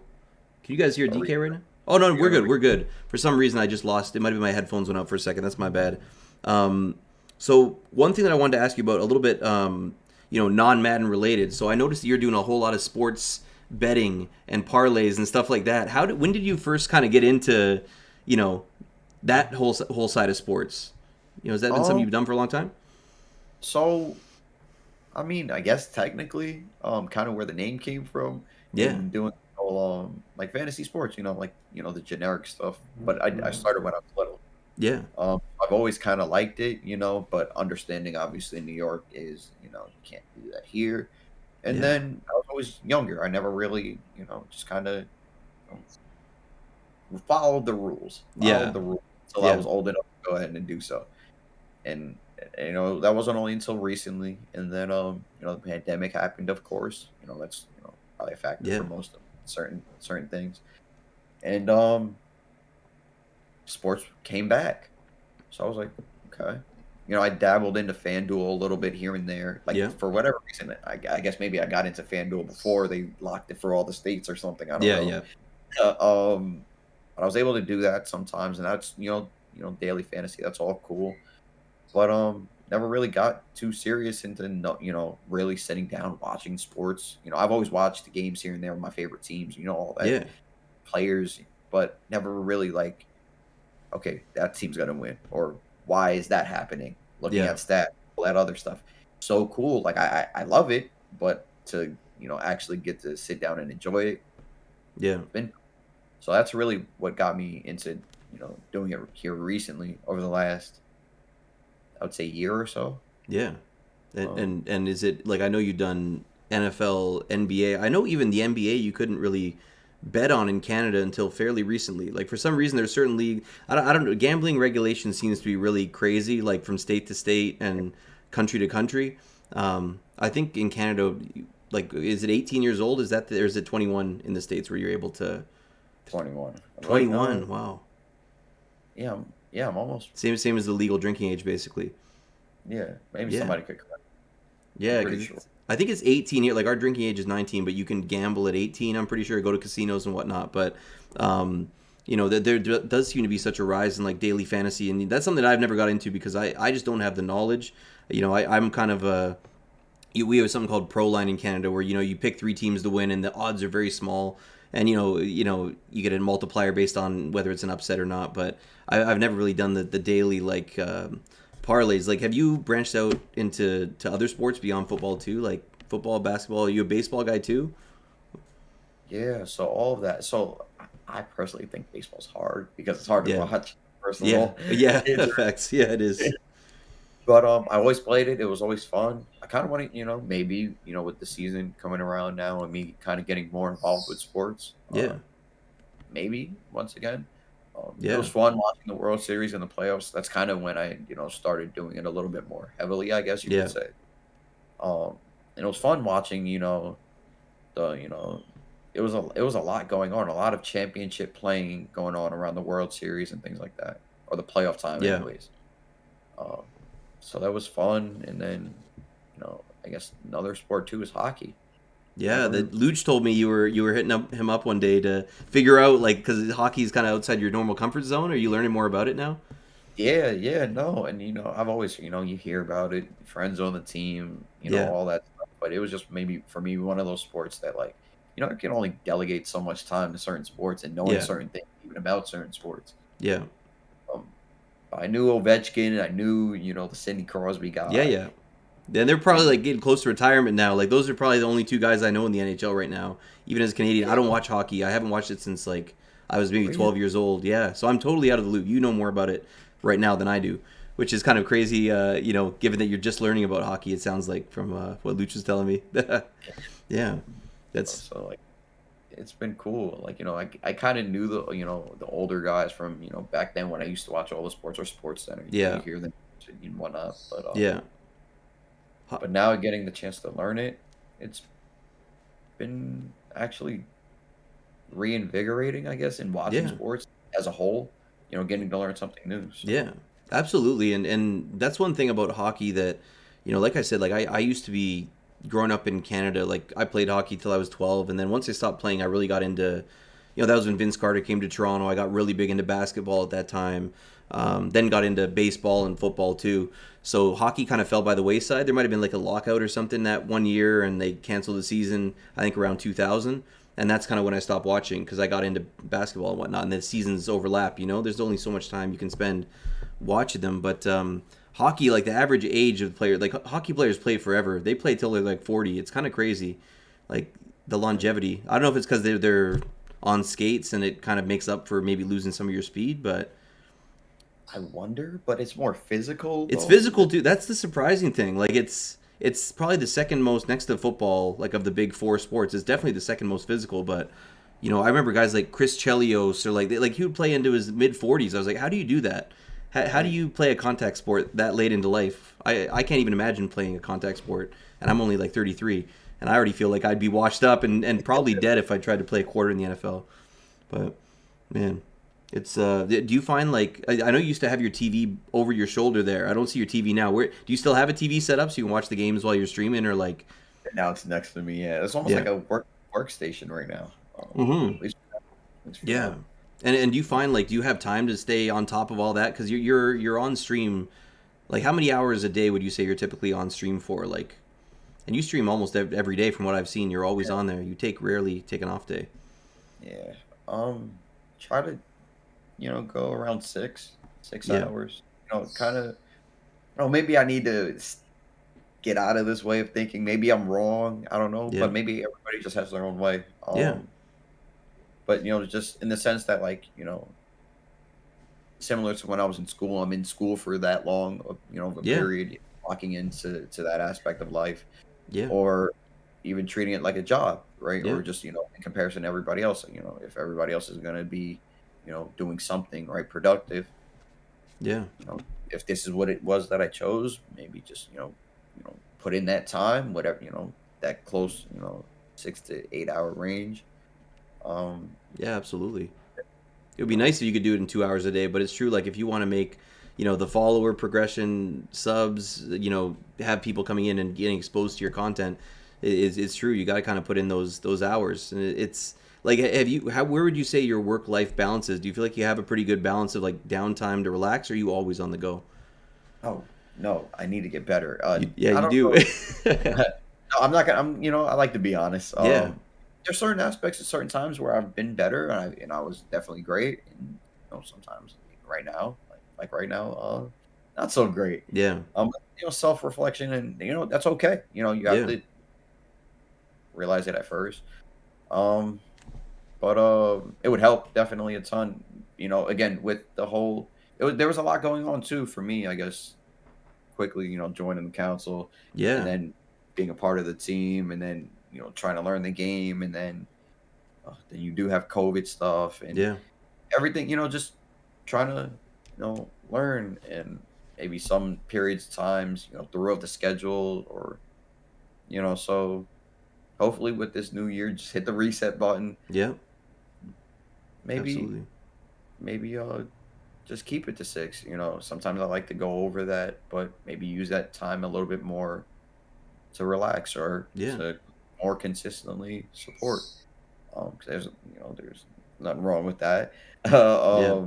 Can you guys hear Are we? DK right now? Oh no, we're You're good. gonna We're good. For some reason, I just lost. It might be my headphones went out for a second. That's my bad. Um, so one thing that I wanted to ask you about a little bit, non Madden related. So I noticed that you're doing a whole lot of sports betting and parlays and stuff like that. When did you first kind of get into, you know, that whole side of sports? Has that been something Um. you've done for a long time? So I mean, I guess technically, kind of where the name came from Yeah. in doing all like fantasy sports. Like the generic stuff. But I started when I was little. Yeah. I've always kind of liked it, but understanding obviously New York is, you can't do that here. And Yeah. then I was always younger. I never really, just kind of followed the rules, Yeah. until I Yeah. was old enough to go ahead and do so. And that wasn't only until recently. And then, the pandemic happened, of course. That's probably a factor for Yeah. most of certain things. And sports came back. So I was like, okay. I dabbled into FanDuel a little bit here and there. Like, Yeah. for whatever reason, I guess maybe I got into FanDuel before they locked it for all the states or something. I don't Yeah. know. Yeah. But I was able to do that sometimes, and that's daily fantasy. That's all cool. But never really got too serious into really sitting down watching sports. I've always watched the games here and there with my favorite teams. All that Yeah. players, but never really like, okay, that team's gonna win, or why is that happening? Looking Yeah. at stats, all that other stuff. So cool. Like I love it, but to actually get to sit down and enjoy it, Yeah. been so that's really what got me into doing it here recently over the last, I would say, year or so. Yeah. And, Um, and is it like I know you've done NFL, NBA. I know even the NBA you couldn't really bet on in Canada until fairly recently. Like for some reason there's certain league I don't know, gambling regulation seems to be really crazy like from state to state and country to country. I think in Canada like is it 18 years old? Is that or is it 21 in the states where you're able to 21. Right? 21? Wow. Yeah, yeah, I'm almost. Same as the legal drinking age basically. Yeah, maybe Yeah. somebody could correct. I'm Yeah, pretty because sure. I think it's 18 here. Like our drinking age is 19, but you can gamble at 18. I'm pretty sure go to casinos and whatnot. But there does seem to be such a rise in like daily fantasy, and that's something that I've never got into because I just don't have the knowledge. I'm kind of a we have something called Pro Line in Canada where you pick three teams to win and the odds are very small, and you get a multiplier based on whether it's an upset or not. But I've never really done the daily like parlays. Like, have you branched out to other sports beyond football too? Like football, basketball? Are you a baseball guy too? Yeah, so all of that. So I personally think baseball's hard because it's hard to Yeah, watch. First of yeah, all, yeah. it's Effects. Yeah, it is. but I always played it. It was always fun. I kind of want to, maybe with the season coming around now and me kind of getting more involved with sports. Yeah, Maybe once again, it yeah, was fun watching the World Series and the playoffs. That's kind of when I started doing it a little bit more heavily, I guess you could yeah, say. And it was fun watching, the it was a lot going on, a lot of championship playing going on around the World Series and things like that, or the playoff time, yeah, anyways. Um, so that was fun, and then I guess another sport too is hockey. Yeah, the Never. Luch told me you were hitting him up one day to figure out like because hockey's kind of outside your normal comfort zone. Are you learning more about it now? Yeah, yeah, no, and I've always, you hear about it, friends on the team, Yeah, all that stuff. But it was just maybe for me one of those sports that like, I can only delegate so much time to certain sports and knowing yeah, certain things even about certain sports. yeah, Um, I knew Ovechkin, I knew, the Sidney Crosby yeah, guy, yeah. And they're probably and like getting close to retirement now. Like those are probably the only two guys I know in the NHL right now. Even as a Canadian, I yeah, don't watch hockey. I haven't watched it since like I was maybe really, 12 years old. Yeah, so I'm totally out of the loop. You know more about it right now than I do, which is kind of crazy. Given that you're just learning about hockey, it sounds like from what Luch was telling me. Yeah, that's so like it's been cool. Like, I kind of knew the older guys from, back then when I used to watch all the sports or Sports Center. You yeah, hear them and whatnot, yeah. Ho- but now getting the chance to learn it, it's been actually reinvigorating, I guess, in watching Yeah, sports as a whole. Getting to learn something new. So yeah, absolutely. And that's one thing about hockey that, like I said, like I used to be growing up in Canada. Like I played hockey till I was 12, and then once I stopped playing, I really got into, that was when Vince Carter came to Toronto. I got really big into basketball at that time. Then got into baseball and football too. So hockey kind of fell by the wayside. There might have been like a lockout or something that one year, and they canceled the season. I think around 2000, and that's kind of when I stopped watching because I got into basketball and whatnot. And the seasons overlap. There's only so much time you can spend watching them. But hockey, like the average age of the player, like hockey players play forever. They play till they're like 40. It's kind of crazy, like the longevity. I don't know if it's because they're on skates and it kind of makes up for maybe losing some of your speed, but I wonder, but it's more physical it's though. physical too. That's the surprising thing. Like it's probably the second most next to football, like of the big four sports. It's definitely the second most physical. But I remember guys like Chris Chelios or like he would play into his mid 40s. I was like, how do you do that? How do Right. you play a contact sport that late into life? I can't even imagine playing a contact sport, and I'm only like 33, and I already feel like I'd be washed up and probably dead if I tried to play a quarter in the NFL. But man, it's do you find like I know you used to have your TV over your shoulder there. I don't see your TV now. Where do you still have a TV set up so you can watch the games while you're streaming or like Now it's next to me. Yeah, it's almost yeah. like a workstation right now. Mhm. At least for Yeah. now. And do you find like do you have time to stay on top of all that cuz you're on stream like how many hours a day would you say you're typically on stream for like and you stream almost every day from what I've seen. You're always Yeah. on there. You rarely take an off day. Yeah. Try to go around 6 Yeah. hours. Kind of. Maybe I need to get out of this way of thinking. Maybe I'm wrong. I don't know, Yeah. but maybe everybody just has their own way. Yeah. But just in the sense that like similar to when I was in school, I'm in school for that long, of a Yeah. period, walking into that aspect of life, Yeah. or even treating it like a job, right? Yeah. Or just in comparison to everybody else, if everybody else is going to be, doing something right productive, Yeah. if this is what it was that I chose, maybe just put in that time, whatever that close 6 to 8 hour range. Um, Yeah, absolutely. It would be nice if you could do it in 2 hours a day, but it's true. Like if you want to make, the follower progression subs, have people coming in and getting exposed to your content, it's true. You got to kind of put in those hours, and it's like, have you? Where would you say your work life balance is? Do you feel like you have a pretty good balance of like downtime to relax, or are you always on the go? oh no, I need to get better. Yeah, I you don't do. know. No, I'm not gonna. I like to be honest. Yeah, There's certain aspects at certain times where I've been better, and I was definitely great. And sometimes right now, like right now, not so great. yeah, Self reflection, and that's okay. You have yeah, to realize it at first. Um, but it would help definitely a ton. Again with the whole, there was a lot going on too for me. I guess quickly, joining the council, and yeah, then being a part of the team, and then trying to learn the game, and then you do have COVID stuff and yeah, everything. Just trying to learn, and maybe some periods times throw up the schedule, or so hopefully with this new year, just hit the reset button. yeah, Maybe absolutely. maybe just keep it to 6. Sometimes I like to go over that, but maybe use that time a little bit more to relax or Yeah. to more consistently support. 'Cause there's nothing wrong with that. Yeah.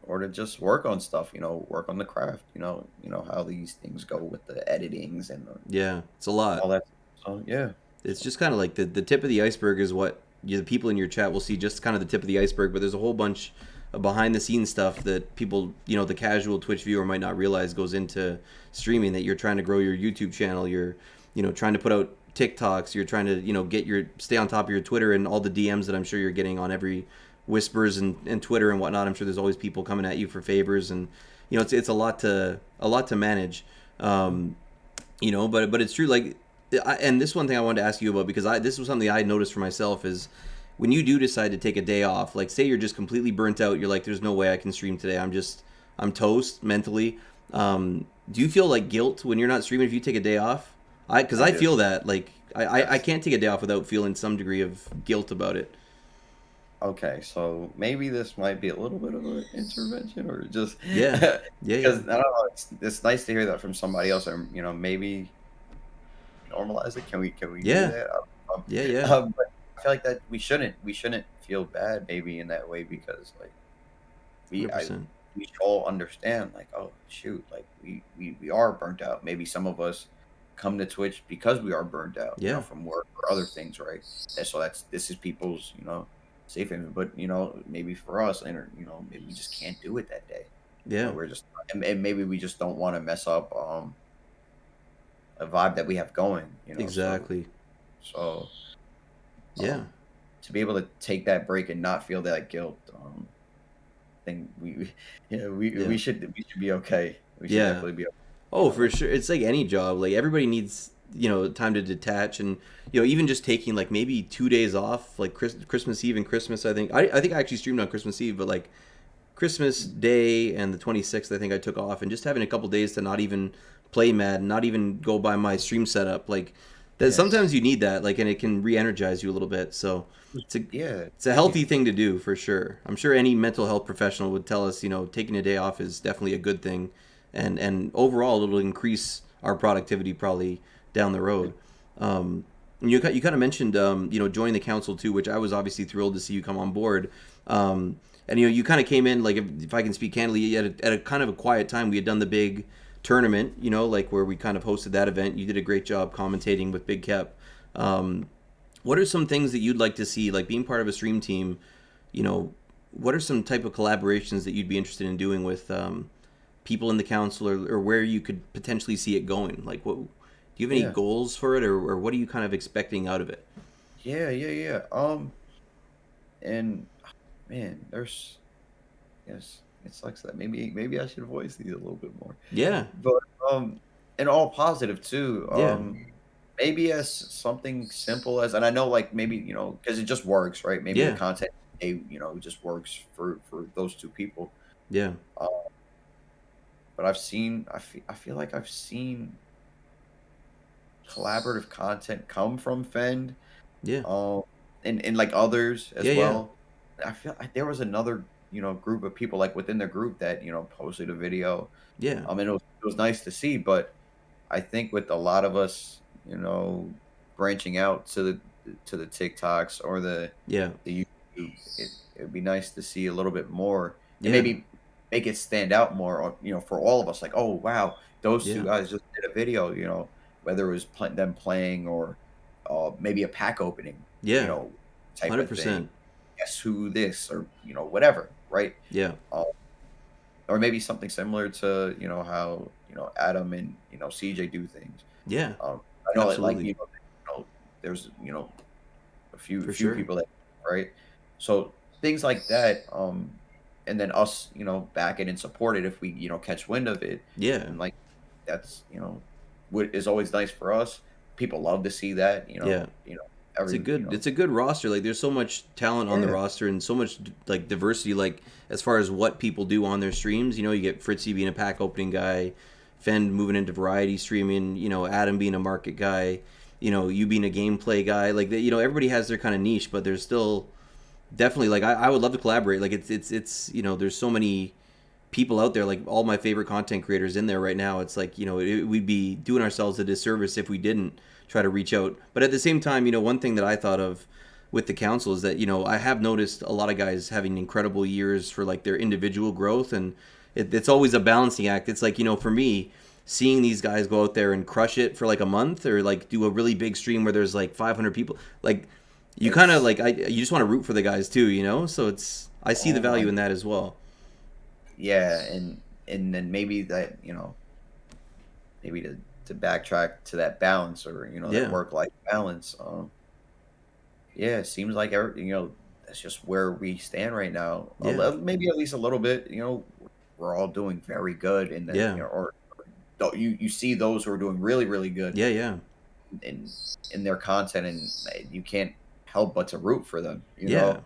Or to just work on stuff, work on the craft, how these things go with the editings and Yeah. It's a lot. all that. So yeah. It's So just kind of like the tip of the iceberg is what the people in your chat will see, just kind of the tip of the iceberg, but there's a whole bunch of behind the scenes stuff that people, the casual Twitch viewer might not realize goes into streaming, that you're trying to grow your YouTube channel, you're, trying to put out TikToks, you're trying to, stay on top of your Twitter and all the DMs that I'm sure you're getting on every whispers and Twitter and whatnot. I'm sure there's always people coming at you for favors, and, it's a lot to manage. Um, but it's true. Like, and this one thing I wanted to ask you about, because this was something I noticed for myself, is when you do decide to take a day off, like say you're just completely burnt out, you're like, there's no way I can stream today. I'm toast mentally. Do you feel like guilt when you're not streaming if you take a day off? Because I I do. feel that, like, I Yes. can't take a day off without feeling some degree of guilt about it. Okay, so maybe this might be a little bit of an intervention, or just Yeah, yeah, because yeah, I don't know. It's nice to hear that from somebody else, or maybe normalize it. Can we do yeah, that? yeah, yeah, But I feel like that we shouldn't feel bad maybe in that way, because like we hundred I percent. we should all understand, like, oh shoot, like we are burnt out. Maybe some of us come to Twitch because we are burnt out, Yeah, from work or other things, right? This is people's, safe haven. But maybe for us, and maybe we just can't do it that day. yeah, We're just, and maybe we just don't want to mess up a vibe that we have going, exactly. so Yeah, um to be able to take that break and not feel that guilt, think yeah, yeah, we should be okay. We should yeah. definitely be okay, Oh, for like, sure. It's like any job. Like everybody needs, time to detach, and even just taking like maybe 2 days off, like Christmas Eve and Christmas. I think I actually streamed on Christmas Eve, but like Christmas Day and the 26th, I think I took off, and just having a couple days to not even play Madden, not even go by my stream setup, like that. yes. Sometimes you need that, like, and it can re-energize you a little bit. So it's a Yeah, it's a thank you. healthy thing to do for sure. I'm sure any mental health professional would tell us, taking a day off is definitely a good thing, and overall it'll increase our productivity probably down the road. Um, and you kind of mentioned joining the council too, which I was obviously thrilled to see you come on board. And you kind of came in, like, if I can speak candidly, at a kind of a quiet time. We had done the big tournament, like where we kind of hosted that event. You did a great job commentating with Big Kep. Um, what are some things that you'd like to see, like being part of a stream team? You know, what are some type of collaborations that you'd be interested in doing with people in the council, or where you could potentially see it going? Like, what do you have any Yeah, goals for it, or what are you kind of expecting out of it? yeah, yeah, yeah. And man, there's yes, it sucks that maybe I should voice these a little bit more, Yeah, but and all positive too. yeah, Maybe as something simple as, and I know, like, maybe, because it just works, right? Maybe the yeah, content, just works for those two people. yeah, Uh, but I feel like I've seen collaborative content come from Fend, yeah, um, and like others as yeah, yeah, well. I feel like there was another, group of people, like, within the group that, posted a video. yeah, And it was nice to see, but I think with a lot of us, branching out to the TikToks or yeah, the YouTube, it'd be nice to see a little bit more, and yeah, maybe make it stand out more, for all of us. Like, oh wow, those two yeah, guys just did a video. Whether it was them playing, or maybe a pack opening, yeah, type of thing. 100%. Guess who this, or whatever, right? Yeah, Uh, or maybe something similar to, how, Adam and, CJ do things. yeah, I know that, like, absolutely, there's, a few for few sure. people that, right? So things like that, and then us, back it and support it if we, catch wind of it, Yeah, and like that's, what is always nice for us. People love to see that, yeah. It's a every, good it's a good roster. Like there's so much talent on the yeah, roster and so much like diversity. Like as far as what people do on their streams, you get Fritzy being a pack opening guy, Fend moving into variety streaming. Adam being a market guy. You being a gameplay guy. Like everybody has their kind of niche, but there's still definitely like I would love to collaborate. Like it's there's so many people out there, like all my favorite content creators in there right now. It's like, we'd be doing ourselves a disservice if we didn't try to reach out. But at the same time, one thing that I thought of with the council is that, I have noticed a lot of guys having incredible years for like their individual growth, and it's always a balancing act. It's like, for me, seeing these guys go out there and crush it for like a month, or like do a really big stream where there's like 500 people, like you kind of It's like, you just want to root for the guys too, so I see the oh my value in that as well. yeah, and then maybe that maybe to backtrack to that balance, or that Yeah. work life balance. Yeah, it seems like that's just where we stand right now. Yeah. Maybe at least a little bit. We're all doing very good, and then Yeah. or you see those who are doing really really good Yeah. Yeah. in their content, and you can't help but to root for them. Yeah.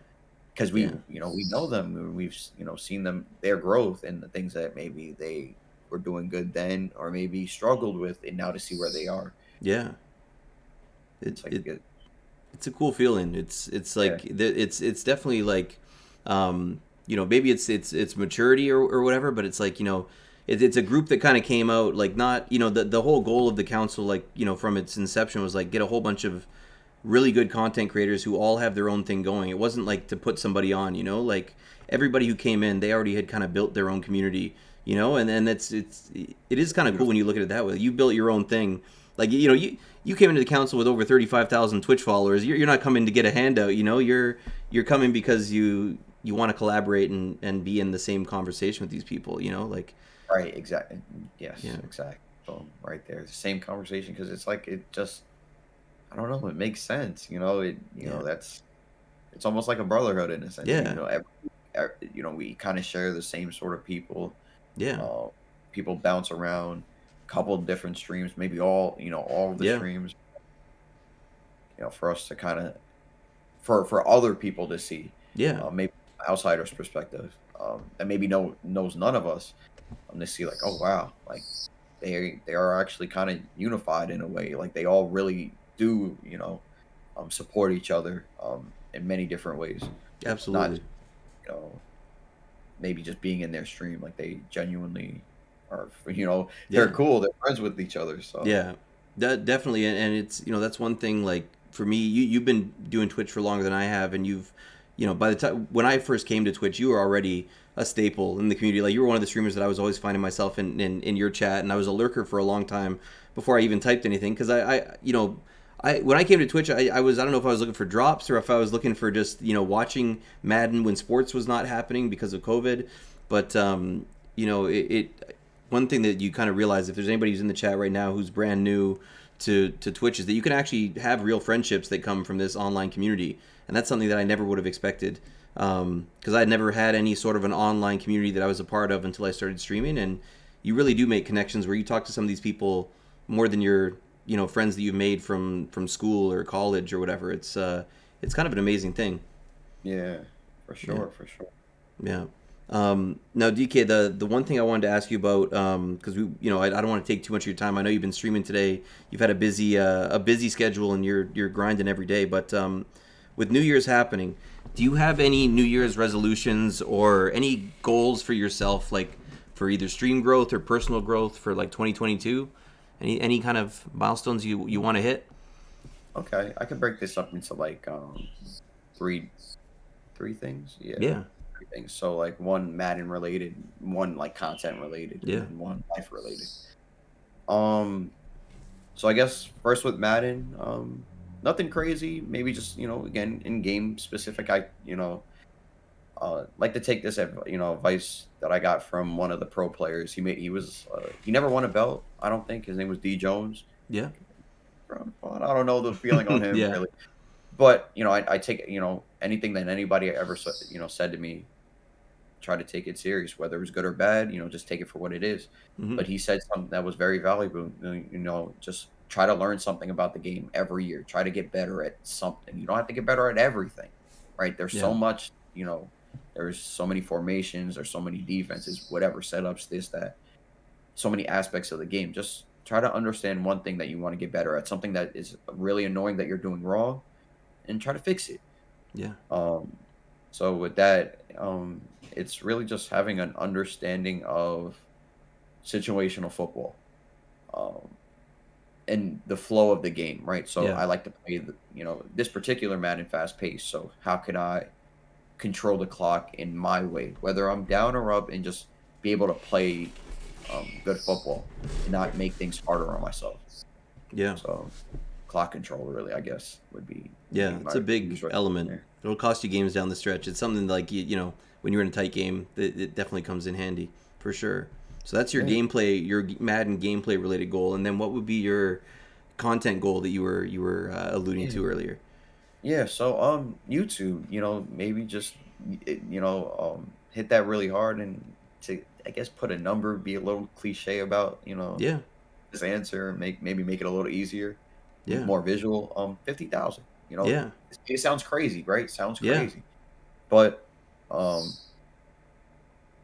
Because Yeah. we know them, we've seen them, their growth, and the things that maybe they were doing good then, or maybe struggled with, and now to see where they are. Yeah. It's like it, It's a cool feeling. It's yeah. like it's definitely like, maybe it's maturity or whatever, but it's like, it's a group that kind of came out like, not, the whole goal of the council, like, from its inception, was like get a whole bunch of really good content creators who all have their own thing going. It wasn't like to put somebody on, like everybody who came in, they already had kind of built their own community, and then it is kind of cool when you look at it that way. You built your own thing. Like, you came into the council with over 35,000 Twitch followers. You're not coming to get a handout, you're coming because you want to collaborate and be in the same conversation with these people, like, Right, exactly. Yes, yeah. exactly. Boom, right there. The same conversation, because it's like it just I don't know, it makes sense. Yeah. It's almost like a brotherhood in a sense. Yeah. We kind of share the same sort of people. Yeah. Uh, People bounce around, couple of different streams, maybe all of the Yeah. streams. For us to kind of for other people to see, Yeah. maybe outsiders' perspective, that maybe knows none of us, to see like, oh wow, like they are actually kind of unified in a way, like they all really do, support each other, in many different ways, not Absolutely. you know maybe just being in their stream, like they genuinely are, they're Yeah. cool, they're friends with each other, so Yeah, that definitely, and it's, that's one thing. Like for me, you've been doing Twitch for longer than I have, and you've, by the time when I first came to Twitch, you were already a staple in the community. Like you were one of the streamers that I was always finding myself in your chat, and I was a lurker for a long time before I even typed anything, because I when I came to Twitch, I don't know if I was looking for drops or if I was looking for just watching Madden when sports was not happening because of COVID, but it one thing that you kind of realize, if there's anybody who's in the chat right now who's brand new to Twitch, is that you can actually have real friendships that come from this online community, and that's something that I never would have expected, because I'd never had any sort of an online community that I was a part of until I started streaming. And you really do make connections where you talk to some of these people more than your friends that you've made from school or college or whatever. It's kind of an amazing thing. yeah, for Yeah. sure, for sure. Yeah. Now, DK, the one thing I wanted to ask you about, because I don't want to take too much of your time. I know you've been streaming today. You've had a busy schedule, and you're grinding every day. But with New Year's happening, do you have any New Year's resolutions or any goals for yourself, like for either stream growth or personal growth for like 2022? Any kind of milestones you want to hit? Okay, I can break this up into like three three things. Yeah, Yeah. three things. So like one Madden related, one like content related, and Yeah. then one life related. Um, so I guess first with Madden, nothing crazy. Maybe just again in game specific. I like to take this advice that I got from one of the pro players. He never won a belt. I don't think his name was D Jones. Yeah. I don't know the feeling on him Yeah. really. But I take anything that anybody ever said to me, try to take it serious, whether it was good or bad. Just take it for what it is. Hmm. But he said something that was very valuable. Just try to learn something about the game every year. Try to get better at something. You don't have to get better at everything, right? There's Yeah. so much. There's so many formations. There's so many defenses, whatever setups, this that. So many aspects of the game. Just try to understand one thing that you want to get better at. Something that is really annoying that you're doing wrong, and try to fix it. Yeah. Um, so with that, it's really just having an understanding of situational football. Um, and the flow of the game, right? So Yeah. I like to play this particular Madden fast pace. So how can I control the clock in my way, whether I'm down or up, and just be able to play good football and not make things harder on myself. Yeah. So clock control, really, I guess, would be Yeah, it's a my big use right element. there. It'll cost you games down the stretch. It's something like when you're in a tight game, it definitely comes in handy for sure. So that's your Yeah, gameplay, your Madden gameplay related goal, and then what would be your content goal that you were alluding yeah, to earlier? yeah. So YouTube, maybe just hit that really hard and to I guess put a number, be a little cliche about Yeah, this answer, and maybe make it a little easier, yeah, more visual. 50,000. yeah, It sounds crazy, right? Sounds yeah, crazy, but um,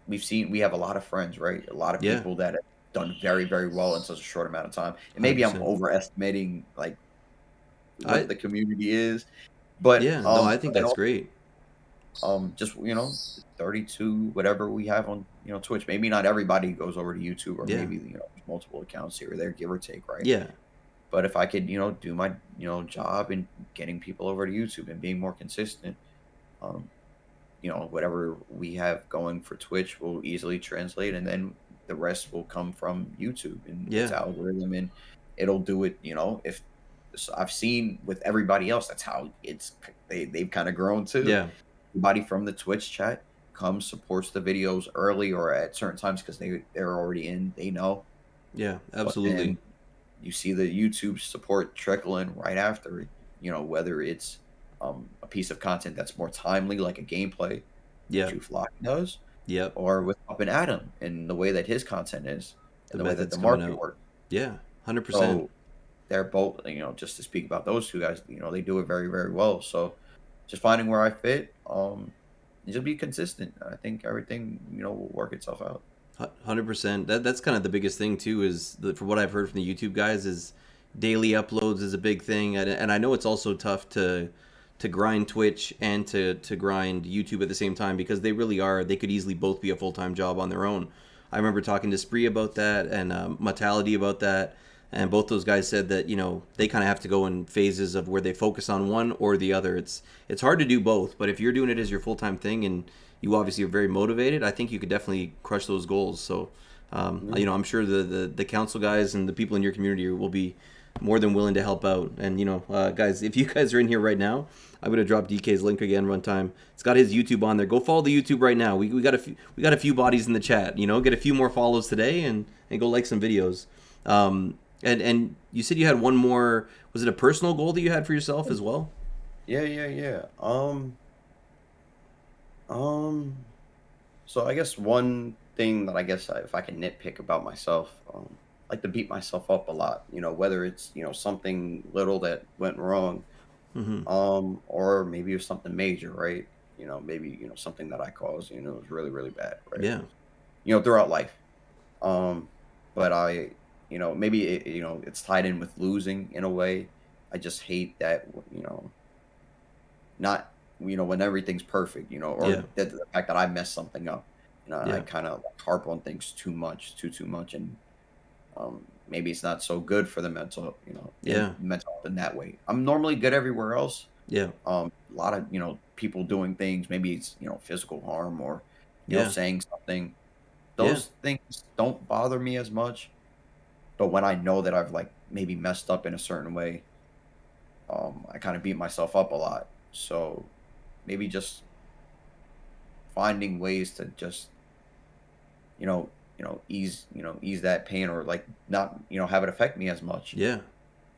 we have a lot of friends, right? A lot of yeah. people that have done very very well in such a short amount of time, and Hundred maybe I'm percent. overestimating like what I the community is, but Yeah, no, I think and that's great. just 32 whatever we have on Twitch. Maybe not everybody goes over to YouTube, or Yeah, maybe multiple accounts here or there, give or take, right? yeah, But if I could do my job and getting people over to YouTube and being more consistent, um, whatever we have going for Twitch will easily translate, and then the rest will come from YouTube and its yeah, algorithm, and it'll do it. If so I've seen with everybody else, that's how they've kind of grown too. yeah, Everybody from the Twitch chat comes, supports the videos early or at certain times because they're already in, they know. yeah. But Absolutely. then you see the YouTube support trickle in right after, whether it's a piece of content that's more timely, like a gameplay, which Yeah, Uflock does, yep. or with Up and Adam and the way that his content is The and the way that method's the coming market out. works. Yeah, 100%. So they're both, just to speak about those two guys, they do it very, very well. So just finding where I fit, and just be consistent. I think everything, will work itself out. 100%. That's kind of the biggest thing too. For what I've heard from the YouTube guys is daily uploads is a big thing, and I know it's also tough to grind Twitch and to grind YouTube at the same time because they really are. They could easily both be a full time job on their own. I remember talking to Spree about that and Mortality about that, and both those guys said that they kind of have to go in phases of where they focus on one or the other. It's hard to do both, but if you're doing it as your full time thing and you obviously are very motivated, I think you could definitely crush those goals. So, Yeah. I'm sure the council guys and the people in your community will be more than willing to help out. And guys, if you guys are in here right now, I'm gonna drop DK's link again one time. It's got his YouTube on there. Go follow the YouTube right now. We got a few bodies in the chat. Get a few more follows today and go like some videos. And you said you had one more. Was it a personal goal that you had for yourself as well? Yeah, yeah, yeah. Um, so I guess one thing that if I can nitpick about myself, I like to beat myself up a lot. Whether it's something little that went wrong, Mm-hmm. or maybe it was something major, right? Maybe something that I caused, was really really bad, right? Yeah. Throughout life. Um, but maybe it's tied in with losing in a way. I just hate that, not when everything's perfect, Yeah. or the fact that I mess something up. I Yeah. kind of harp on things too much, too much, and maybe it's not so good for the Yeah. mental health in that way. I'm normally good everywhere else. Yeah. A lot of people doing things. Maybe it's physical harm, or Yeah. saying something. Yeah. Those things don't bother me as much. But when I know that I've like maybe messed up in a certain way, I kind of beat myself up a lot. So maybe just finding ways to just ease that pain, or like not have it affect me as much, Yeah.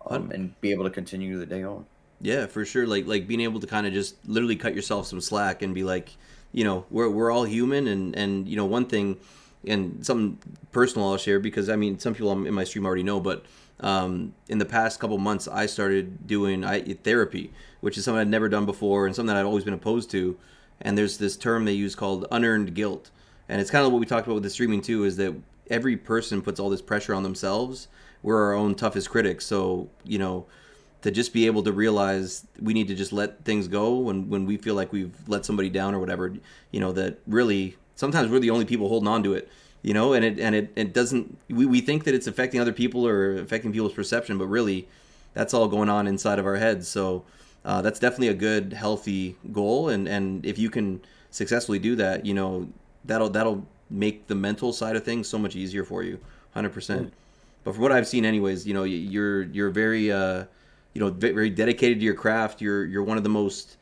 and be able to continue the day on. Yeah, for sure. Like being able to kind of just literally cut yourself some slack and be like, we're all human, and one thing, and something personal I'll share because I mean some people in my stream already know, but in the past couple months I started doing therapy, which is something I'd never done before and something that I'd always been opposed to. And there's this term they use called unearned guilt, and it's kind of what we talked about with the streaming too, is that every person puts all this pressure on themselves. We're our own toughest critics, so to just be able to realize we need to just let things go when we feel like we've let somebody down or whatever, that really sometimes we're the only people holding on to it, and it doesn't, we think that it's affecting other people or affecting people's perception, but really that's all going on inside of our heads. So that's definitely a good, healthy goal. And if you can successfully do that, that'll make the mental side of things so much easier for you, 100%. But from what I've seen, anyways, you're very, very dedicated to your craft. You're one of the most,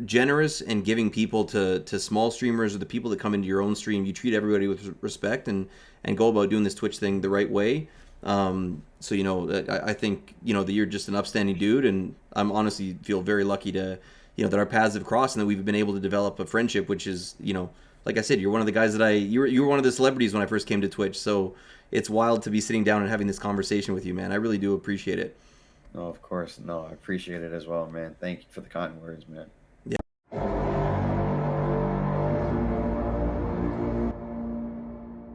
generous and giving people to small streamers or the people that come into your own stream. You treat everybody with respect and go about doing this Twitch thing the right way. So I think that you're just an upstanding dude, and I'm honestly feel very lucky to that our paths have crossed and that we've been able to develop a friendship, which is like I said, you're one of the guys that you were one of the celebrities when I first came to Twitch. So it's wild to be sitting down and having this conversation with you, man. I really do appreciate it. No, of course. No, I appreciate it as well, man. Thank you for the kind words, man.